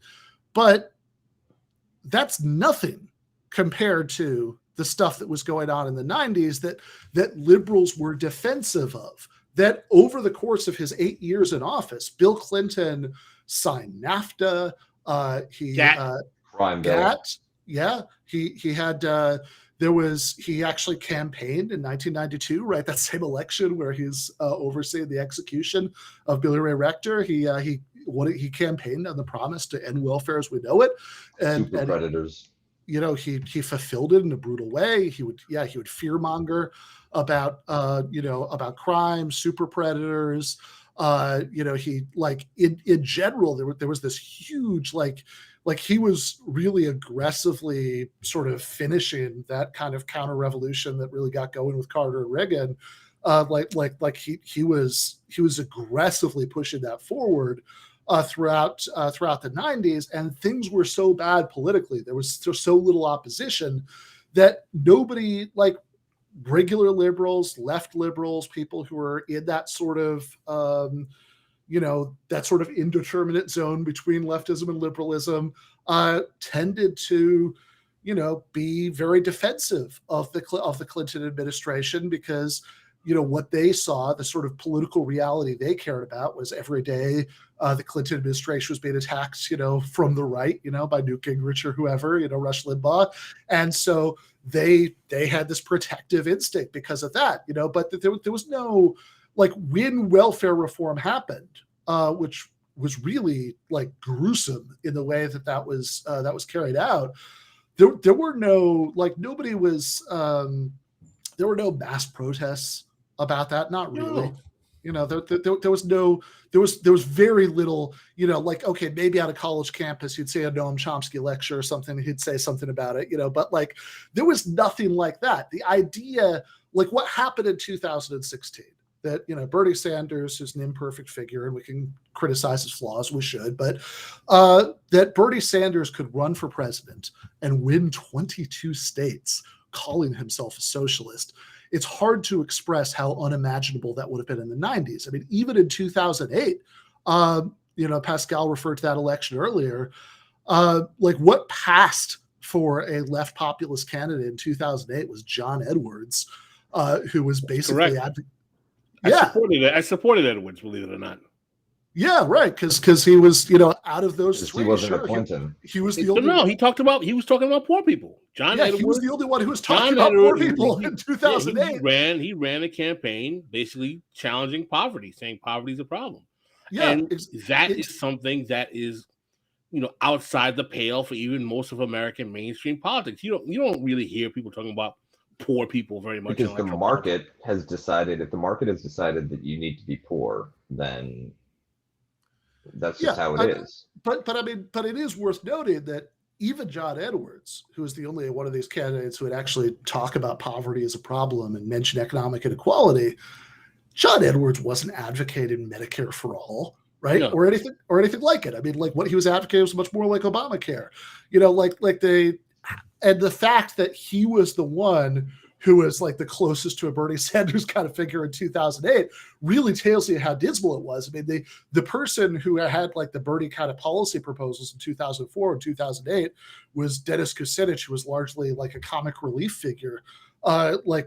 Speaker 9: But that's nothing compared to the stuff that was going on in the 90s that liberals were defensive of. That over the course of his 8 years in office, Bill Clinton signed NAFTA.
Speaker 4: Crime bill.
Speaker 9: GATT. Yeah, he had he actually campaigned in 1992, right? That same election where he's overseeing the execution of Billy Ray Rector. He campaigned on the promise to end welfare as we know it, and
Speaker 4: Super predators.
Speaker 9: He fulfilled it in a brutal way. He would fearmonger about about crime, super predators. He in general there was this huge like he was really aggressively sort of finishing that kind of counter revolution that really got going with Carter and Reagan. He was aggressively pushing that forward throughout the 90s, and things were so bad politically. There was so little opposition that nobody, like regular liberals, left liberals, people who are in that sort of that sort of indeterminate zone between leftism and liberalism, tended to, be very defensive of the Clinton administration because, what they saw, the sort of political reality they cared about was every day the Clinton administration was being attacked, from the right, by Newt Gingrich or whoever, Rush Limbaugh. And so they had this protective instinct because of that, but there was no, like, when welfare reform happened, which was really like gruesome in the way that was carried out. There were no, like, nobody was, there were no mass protests about that. Not really.
Speaker 3: No.
Speaker 9: There was very little, like, okay, maybe at a college campus, you'd say a Noam Chomsky lecture or something, he'd say something about it, but like, there was nothing like that. The idea, like what happened in 2016, that, Bernie Sanders is an imperfect figure and we can criticize his flaws, we should, but that Bernie Sanders could run for president and win 22 states calling himself a socialist. It's hard to express how unimaginable that would have been in the 90s. I mean, even in 2008, Pascal referred to that election earlier, like what passed for a left populist candidate in 2008 was John Edwards, who was basically
Speaker 3: I supported Edwards, believe it or not.
Speaker 9: Yeah, right. Because he was, out of those three,
Speaker 4: he wasn't a Clinton.
Speaker 9: He was the only.
Speaker 3: No, he was talking about poor people. Edwards,
Speaker 9: he was the only one who was talking about poor people in 2008.
Speaker 3: He ran a campaign basically challenging poverty, saying poverty is a problem.
Speaker 9: Yeah,
Speaker 3: and that is something that is, outside the pale for even most of American mainstream politics. You don't really hear people talking about poor people very much,
Speaker 4: because the market has decided. If the market has decided that you need to be poor, then that's just how it is. But
Speaker 9: it is worth noting that even John Edwards, who is the only one of these candidates who would actually talk about poverty as a problem and mention economic inequality, John Edwards wasn't advocating Medicare for all, right? No. Or anything like it. I mean, like, what he was advocating was much more like Obamacare, and the fact that he was the one who was like the closest to a Bernie Sanders kind of figure in 2008 really tells you how dismal it was. I mean, the person who had like the Bernie kind of policy proposals in 2004 and 2008 was Dennis Kucinich, who was largely like a comic relief figure,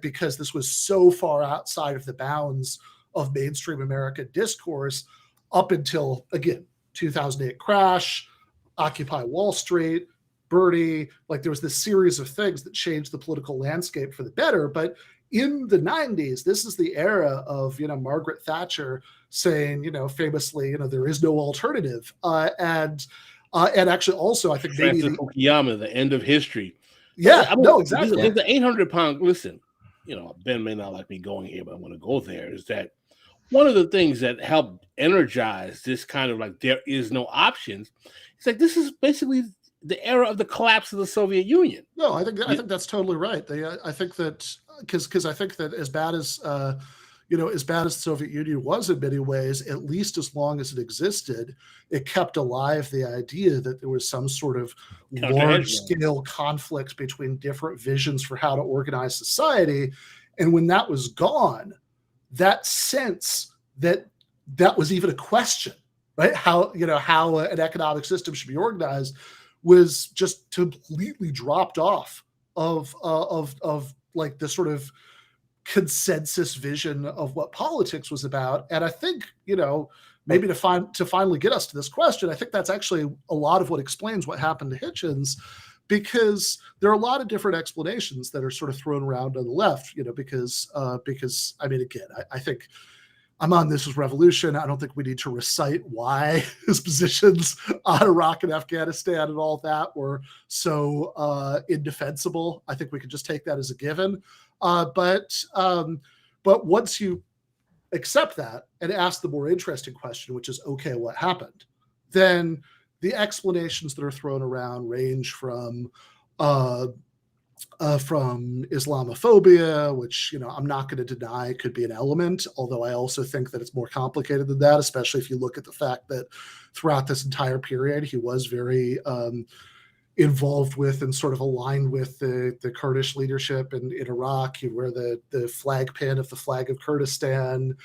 Speaker 9: because this was so far outside of the bounds of mainstream American discourse up until, again, 2008 crash, Occupy Wall Street, Bernie, like there was this series of things that changed the political landscape for the better. But in the 90s, this is the era of, Margaret Thatcher saying, famously, there is no alternative. And actually also, I think
Speaker 3: Francis Fukuyama, the end of history.
Speaker 9: Yeah, no, exactly.
Speaker 3: There's the 800-pound, listen, Ben may not like me going here, but I want to go there, is that one of the things that helped energize this kind of like, there is no options. It's like, this is basically the era of the collapse of the Soviet Union.
Speaker 9: No, I think that's totally right. I think that because I think that as bad as the Soviet Union was in many ways, at least as long as it existed, it kept alive the idea that there was some sort of large-scale conflict between different visions for how to organize society. And when that was gone, that sense that was even a question, right? How an economic system should be organized was just completely dropped off of like the sort of consensus vision of what politics was about. And I think, maybe to finally get us to this question, I think that's actually a lot of what explains what happened to Hitchens, because there are a lot of different explanations that are sort of thrown around on the left, because I mean, again, I think I'm on This Is Revolution. I don't think we need to recite why his positions on Iraq and Afghanistan and all that were so indefensible. I think we could just take that as a given. But once you accept that and ask the more interesting question, which is, okay, what happened? Then the explanations that are thrown around range from Islamophobia, which, I'm not going to deny could be an element, although I also think that it's more complicated than that, especially if you look at the fact that throughout this entire period, he was very involved with and sort of aligned with the Kurdish leadership in Iraq. He'd wear the flag pin of the flag of Kurdistan.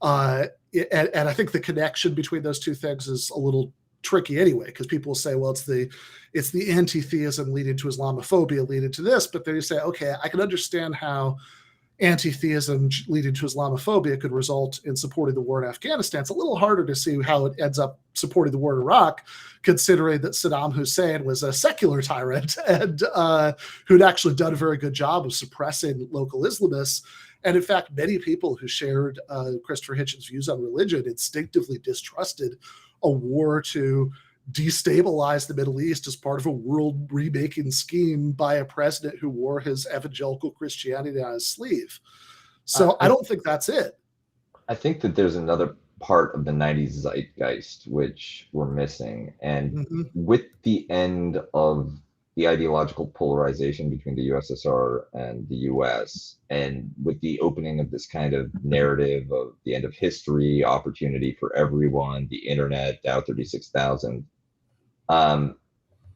Speaker 9: And I think the connection between those two things is a little tricky anyway, because people will say, well, it's the anti-theism leading to Islamophobia leading to this, but then you say, okay, I can understand how anti-theism leading to Islamophobia could result in supporting the war in Afghanistan. It's a little harder to see how it ends up supporting the war in Iraq, considering that Saddam Hussein was a secular tyrant and who'd actually done a very good job of suppressing local Islamists. And in fact, many people who shared Christopher Hitchens' views on religion instinctively distrusted a war to destabilize the Middle East as part of a world remaking scheme by a president who wore his evangelical Christianity on his sleeve. So I don't think that's it.
Speaker 4: I think that there's another part of the 90s zeitgeist which we're missing. And with the end of the ideological polarization between the USSR and the US, and with the opening of this kind of narrative of the end of history, opportunity for everyone, the internet, Dow 36,000,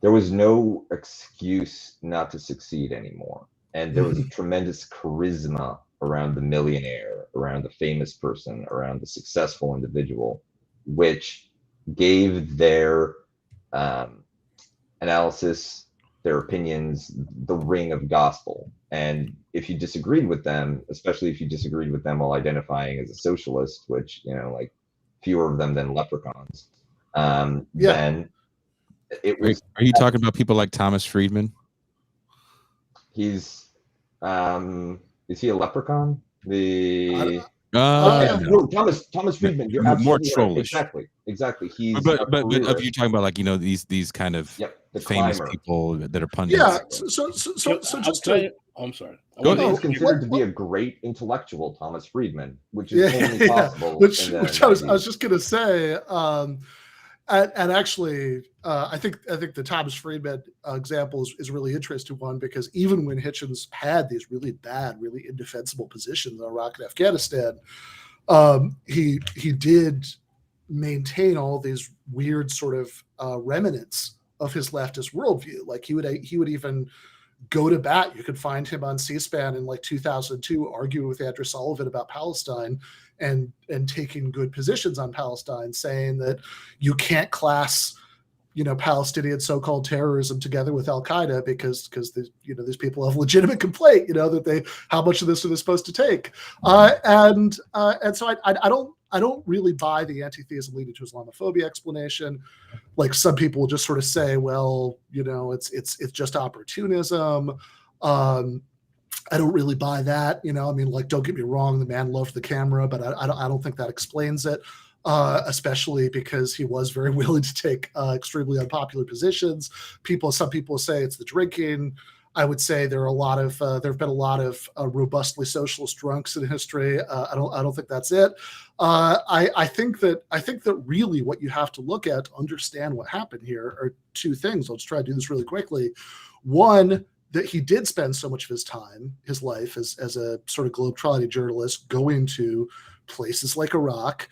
Speaker 4: there was no excuse not to succeed anymore. And there was a tremendous charisma around the millionaire, around the famous person, around the successful individual, which gave their analysis, their opinions, the ring of gospel. And if you disagreed with them, especially if you disagreed with them while identifying as a socialist, which, you know, like fewer of them than leprechauns, then it was.
Speaker 2: Are you talking about people like Thomas Friedman?
Speaker 4: He's, is he a leprechaun? No, Thomas Friedman. You're
Speaker 2: more
Speaker 4: absolutely
Speaker 2: trollish.
Speaker 4: Right. Exactly. He's
Speaker 2: but are you talking about, like, you know, these kind of famous people that are pundits?
Speaker 9: Yeah. So just to.
Speaker 3: I'm sorry.
Speaker 4: He's considered to be a great intellectual, Thomas Friedman, which is only possible.
Speaker 9: Which I was just going to say. And actually, I think the Thomas Friedman example is a really interesting one, because even when Hitchens had these really bad, really indefensible positions in Iraq and Afghanistan, he did maintain all these weird sort of remnants of his leftist worldview. Like he would even go to bat. You could find him on C-SPAN in like 2002 arguing with Andrew Sullivan about Palestine and taking good positions on Palestine, saying that you can't class, you know, Palestinian so-called terrorism together with Al Qaeda because these people have legitimate complaint, you know, that how much of this are they supposed to take, and so I don't really buy the anti-theism leading to Islamophobia explanation. Like some people will just sort of say, well, you know, it's just opportunism. I don't really buy that. You know, I mean, like, don't get me wrong, the man loved the camera, but I don't think that explains it, especially because he was very willing to take extremely unpopular positions. Some people say it's the drinking. I would say there have been a lot of robustly socialist drunks in history. I don't think that's it. I think that really what you have to look at to understand what happened here are two things. I'll just try to do this really quickly. One, that he did spend so much of his life as a sort of globetrotting journalist going to places like Iraq,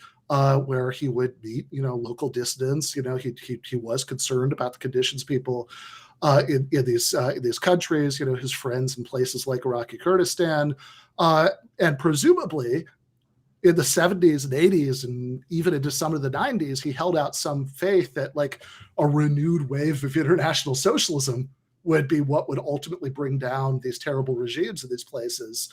Speaker 9: where he would meet, you know, local dissidents. You know, he was concerned about the conditions people in these countries. You know, his friends in places like Iraqi Kurdistan, and presumably in the 70s and 80s and even into some of the 90s, he held out some faith that like a renewed wave of international socialism would be what would ultimately bring down these terrible regimes in these places.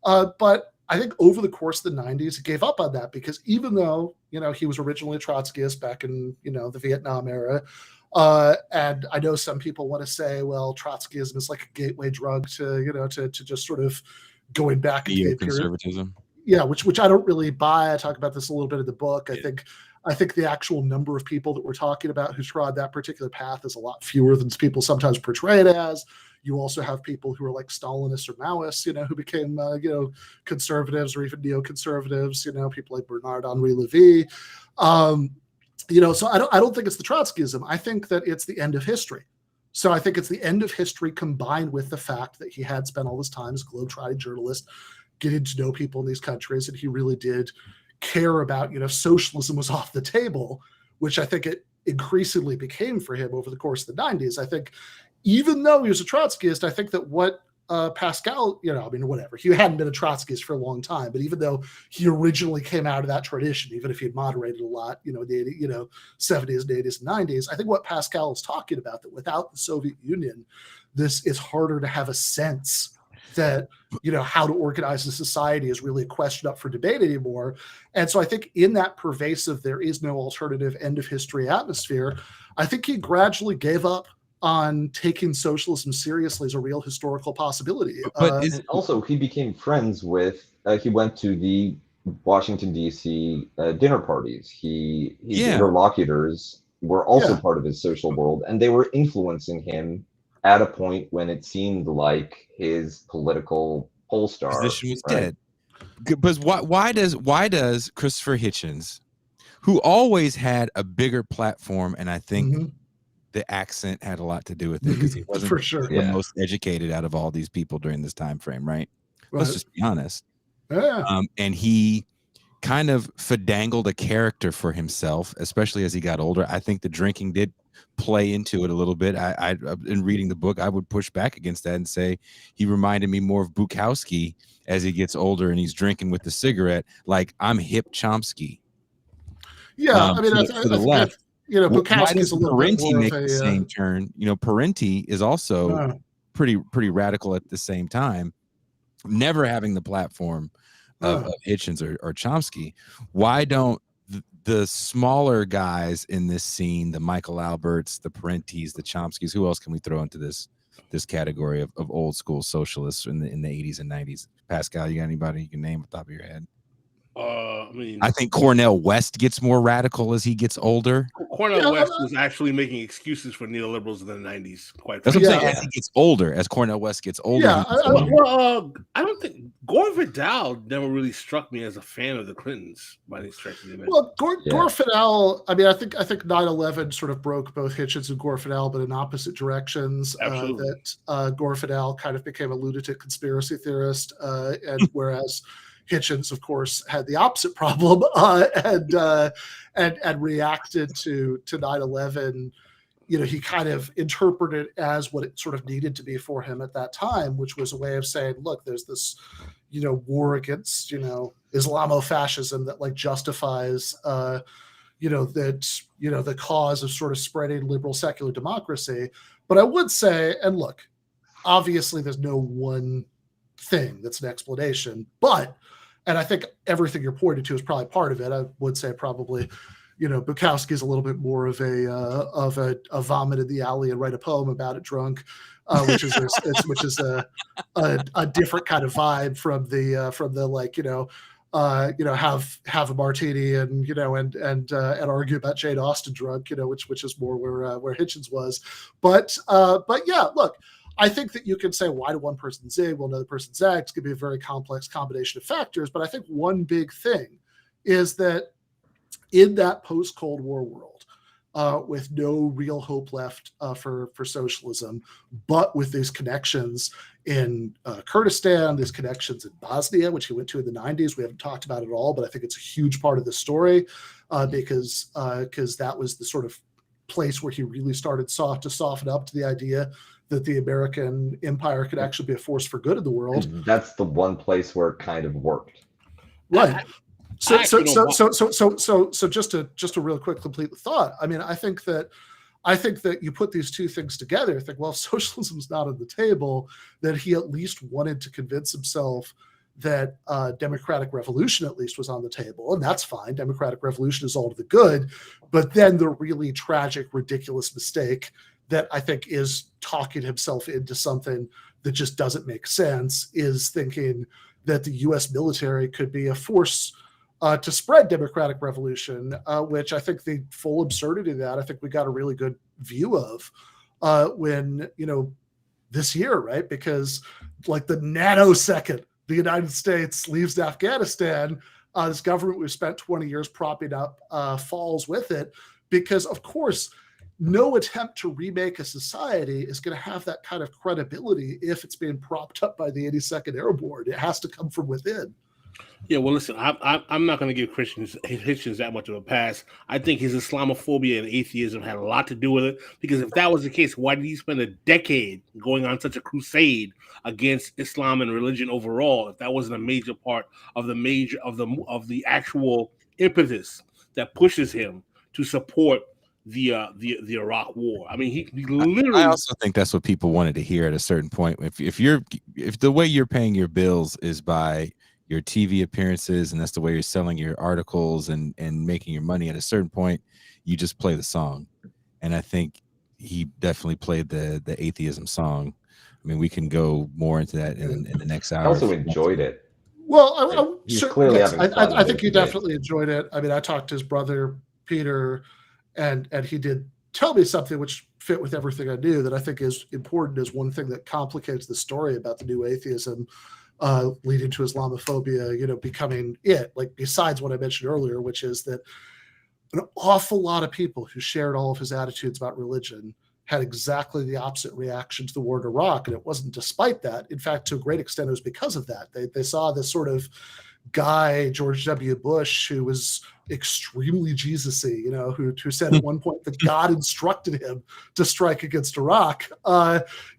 Speaker 9: But I think over the course of the 90s, he gave up on that, because even though, you know, he was originally a Trotskyist back in, you know, the Vietnam era, and I know some people want to say, well, Trotskyism is like a gateway drug to, you know, to just sort of going back into
Speaker 2: neoconservatism.
Speaker 9: Yeah, which I don't really buy. I talk about this a little bit in the book. I think the actual number of people that we're talking about who trod that particular path is a lot fewer than people sometimes portray it as. You also have people who are like Stalinists or Maoists, you know, who became, you know, conservatives or even neoconservatives, you know, people like Bernard-Henri Lévy. You know, so I don't think it's the Trotskyism. I think that it's the end of history. So I think it's the end of history combined with the fact that he had spent all this time as a globetrotting journalist, getting to know people in these countries, and he really did care about, you know, socialism was off the table, which I think it increasingly became for him over the course of the 90s. I think even though he was a Trotskyist, I think that what Pascal, you know, I mean, whatever, he hadn't been a Trotskyist for a long time, but even though he originally came out of that tradition, even if he had moderated a lot, you know, in the 70s and 80s and 90s, I think what Pascal is talking about, that without the Soviet Union, this is harder to have a sense that, how to organize a society is really a question up for debate anymore. And so I think in that pervasive, there is no alternative end of history atmosphere, I think he gradually gave up on taking socialism seriously as a real historical possibility.
Speaker 2: But
Speaker 4: And also, he became friends with, he went to the Washington, D.C. Dinner parties. His interlocutors were also part of his social world, and they were influencing him at a point when it seemed like his political pole star
Speaker 2: position was dead. Because why does Christopher Hitchens, who always had a bigger platform, and I think the accent had a lot to do with it, because he wasn't
Speaker 9: for sure
Speaker 2: the most educated out of all these people during this time frame, right? Let's just be honest. And he kind of finagled a character for himself, especially as he got older. I think the drinking did play into it a little bit. I in reading the book, I would push back against that and say he reminded me more of Bukowski as he gets older and he's drinking with the cigarette, like I'm hip Chomsky.
Speaker 9: I mean,
Speaker 2: for the left,
Speaker 9: Bukowski's a little bit more
Speaker 2: make
Speaker 9: of
Speaker 2: the same turn. Parenti is also pretty radical at the same time, never having the platform of Hitchens or Chomsky. Why don't the smaller guys in this scene, the Michael Alberts, the Parentis, the Chomskys, who else can we throw into this category of old school socialists in the 80s and 90s? Pascal, you got anybody you can name off the top of your head? I think Cornel West gets more radical as he gets older.
Speaker 3: Cornel West was actually making excuses for neoliberals in the 90s.
Speaker 2: That's what I'm saying. As he gets older, as Cornel West gets older.
Speaker 3: I don't think Gore Vidal never really struck me as a fan of the Clintons by any stretch of the imagination.
Speaker 9: Well, Gore Vidal, I mean, I think 9/11 sort of broke both Hitchens and Gore Vidal, but in opposite directions. Gore Vidal kind of became a lunatic conspiracy theorist, and whereas Hitchens, of course, had the opposite problem and reacted to 9/11. He kind of interpreted it as what it sort of needed to be for him at that time, which was a way of saying, look, there's this, war against, Islamofascism that like justifies, the cause of sort of spreading liberal secular democracy. But I would say, and look, obviously there's no one thing that's an explanation, and I think everything you're pointing to is probably part of it. I would say probably, Bukowski is a little bit more of a vomit in the alley and write a poem about it drunk, which is a different kind of vibe from the like, have a martini and argue about Jane Austen drunk, which is more where Hitchens was. But yeah, look, I think that you can say, why do one person zig while another person zags? It could be a very complex combination of factors. But I think one big thing is that in that post-Cold War world, with no real hope left for socialism, but with these connections in Kurdistan, these connections in Bosnia, which he went to in the 90s. We haven't talked about it at all, but I think it's a huge part of the story because that was the sort of place where he really started to soften up to the idea that the American empire could actually be a force for good in the world.
Speaker 4: And that's the one place where it kind of worked.
Speaker 9: Right. So just to real quick complete the thought. I mean, I think that you put these two things together, think, well, if socialism's not on the table, then he at least wanted to convince himself that democratic revolution at least was on the table, and that's fine. Democratic revolution is all to the good, but then the really tragic, ridiculous mistake that I think is talking himself into something that just doesn't make sense is thinking that the U.S. military could be a force to spread democratic revolution, which I think the full absurdity of that, I think we got a really good view of when, this year, right? Because like the nanosecond the United States leaves Afghanistan, this government we've spent 20 years propping up falls with it, because of course, no attempt to remake a society is going to have that kind of credibility if it's being propped up by the 82nd Airborne. It has to come from within.
Speaker 3: Yeah, well, listen, I'm not going to give Hitchens that much of a pass. I think his Islamophobia and atheism had a lot to do with it, because if that was the case, why did he spend a decade going on such a crusade against Islam and religion overall? If that wasn't a major part of the actual impetus that pushes him to support the Iraq War. I mean, he literally.
Speaker 2: I also think that's what people wanted to hear at a certain point. If the way you're paying your bills is by your TV appearances, and that's the way you're selling your articles and making your money, at a certain point, you just play the song. And I think he definitely played the atheism song. I mean, we can go more into that in the next hour.
Speaker 4: I also enjoyed it.
Speaker 9: Well,
Speaker 4: He's
Speaker 9: sure,
Speaker 4: clearly
Speaker 9: yes,
Speaker 4: having fun
Speaker 9: I
Speaker 4: with
Speaker 9: think he
Speaker 4: it today.
Speaker 9: definitely enjoyed it. I mean, I talked to his brother Peter, and he did tell me something which fit with everything I knew that I think is important, as one thing that complicates the story about the new atheism leading to Islamophobia, you know, becoming it. Like, besides what I mentioned earlier, which is that an awful lot of people who shared all of his attitudes about religion had exactly the opposite reaction to the war in Iraq. And it wasn't despite that. In fact, to a great extent, it was because of that. They saw this sort of guy, George W. Bush, who was extremely Jesus-y, you know, who said at one point that God instructed him to strike against Iraq,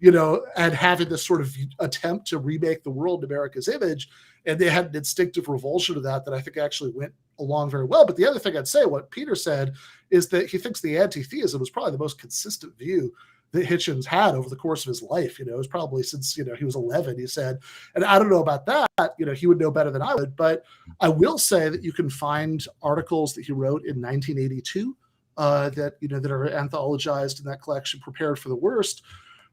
Speaker 9: you know, and having this sort of attempt to remake the world in America's image. And they had an instinctive revulsion to that I think actually went along very well. But the other thing I'd say, what Peter said, is that he thinks the anti-theism was probably the most consistent view that Hitchens had over the course of his life. You know, it was probably since, you know, he was 11, he said. And I don't know about that, you know, he would know better than I would, but I will say that you can find articles that he wrote in 1982 that, you know, that are anthologized in that collection, Prepared for the Worst,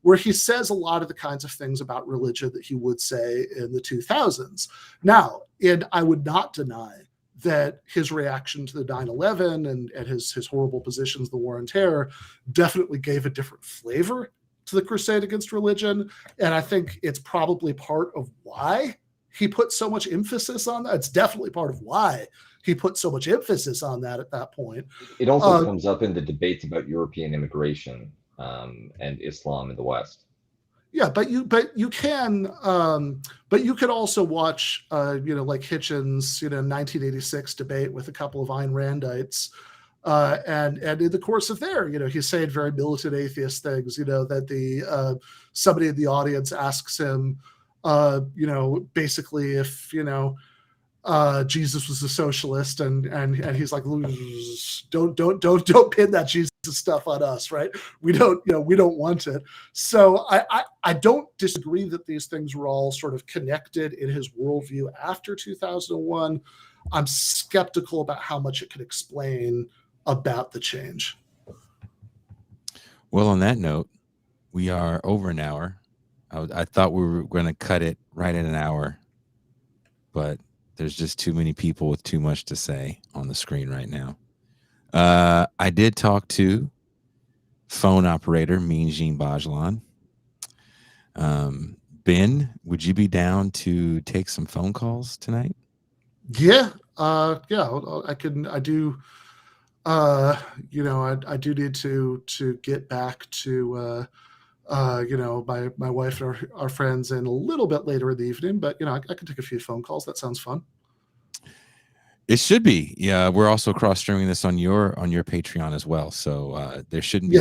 Speaker 9: where he says a lot of the kinds of things about religion that he would say in the 2000s. Now, and I would not deny that his reaction to the 9/11 and his horrible positions, the war on terror, definitely gave a different flavor to the crusade against religion. And I think it's probably part of why he put so much emphasis on that. It's definitely part of why he put so much emphasis on that at that point.
Speaker 4: It also comes up in the debates about European immigration and Islam in the West.
Speaker 9: Yeah, but you can also watch, you know, like Hitchens, you know, 1986 debate with a couple of Ayn Randites, and in the course of there, you know, he's saying very militant atheist things. You know, that somebody in the audience asks him, you know, basically if, you know, Jesus was a socialist, and he's like, don't pin that Jesus stuff on us, right? We don't want it. So I don't disagree that these things were all sort of connected in his worldview after 2001. I'm skeptical about how much it can explain about the change.
Speaker 2: Well, on that note, we are over an hour. I thought we were going to cut it right at an hour, but there's just too many people with too much to say on the screen right now. I did talk to phone operator Mean Jean Bajlan. Ben, would you be down to take some phone calls tonight?
Speaker 9: Yeah, I can. I do. You know, I do need to get back to you know, my wife and our friends in a little bit later in the evening, but you know, I can take a few phone calls. That sounds fun.
Speaker 2: It should be. Yeah, we're also cross streaming this on your Patreon as well, so there shouldn't be.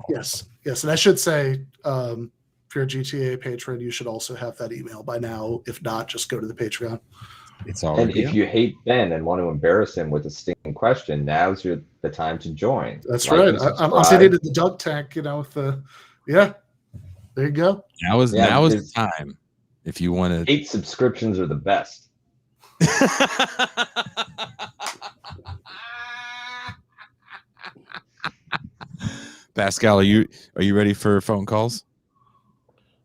Speaker 9: Yes. And I should say, if you're a GTA patron, you should also have that email by now. If not, just go to the Patreon.
Speaker 2: It's already.
Speaker 4: And if you hate Ben and want to embarrass him with a stinging question, now's the time to join.
Speaker 9: That's right. I'm sitting in the dunk tank, you know, with the there you go.
Speaker 2: Now is the time. If you want to,
Speaker 4: 8 subscriptions are the best.
Speaker 2: Pascal, are you ready for phone calls?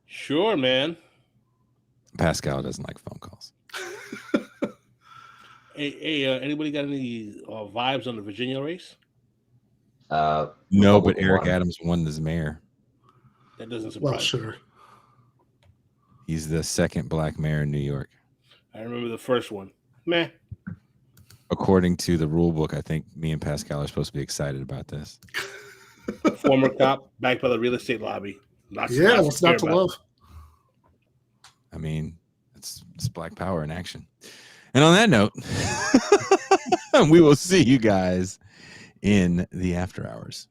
Speaker 3: Sure, man.
Speaker 2: Pascal doesn't like phone calls.
Speaker 3: Hey, anybody got any vibes on the Virginia race?
Speaker 2: No, but Eric Adams won as mayor.
Speaker 3: That doesn't surprise me.
Speaker 9: Well, sure.
Speaker 2: He's the second black mayor in New York.
Speaker 3: I remember the first one. Meh.
Speaker 2: According to the rule book, I think me and Pascal are supposed to be excited about this.
Speaker 3: Former cop backed by the real estate lobby.
Speaker 9: What's not to love?
Speaker 2: I mean, it's black power in action. And on that note, we will see you guys in the after hours.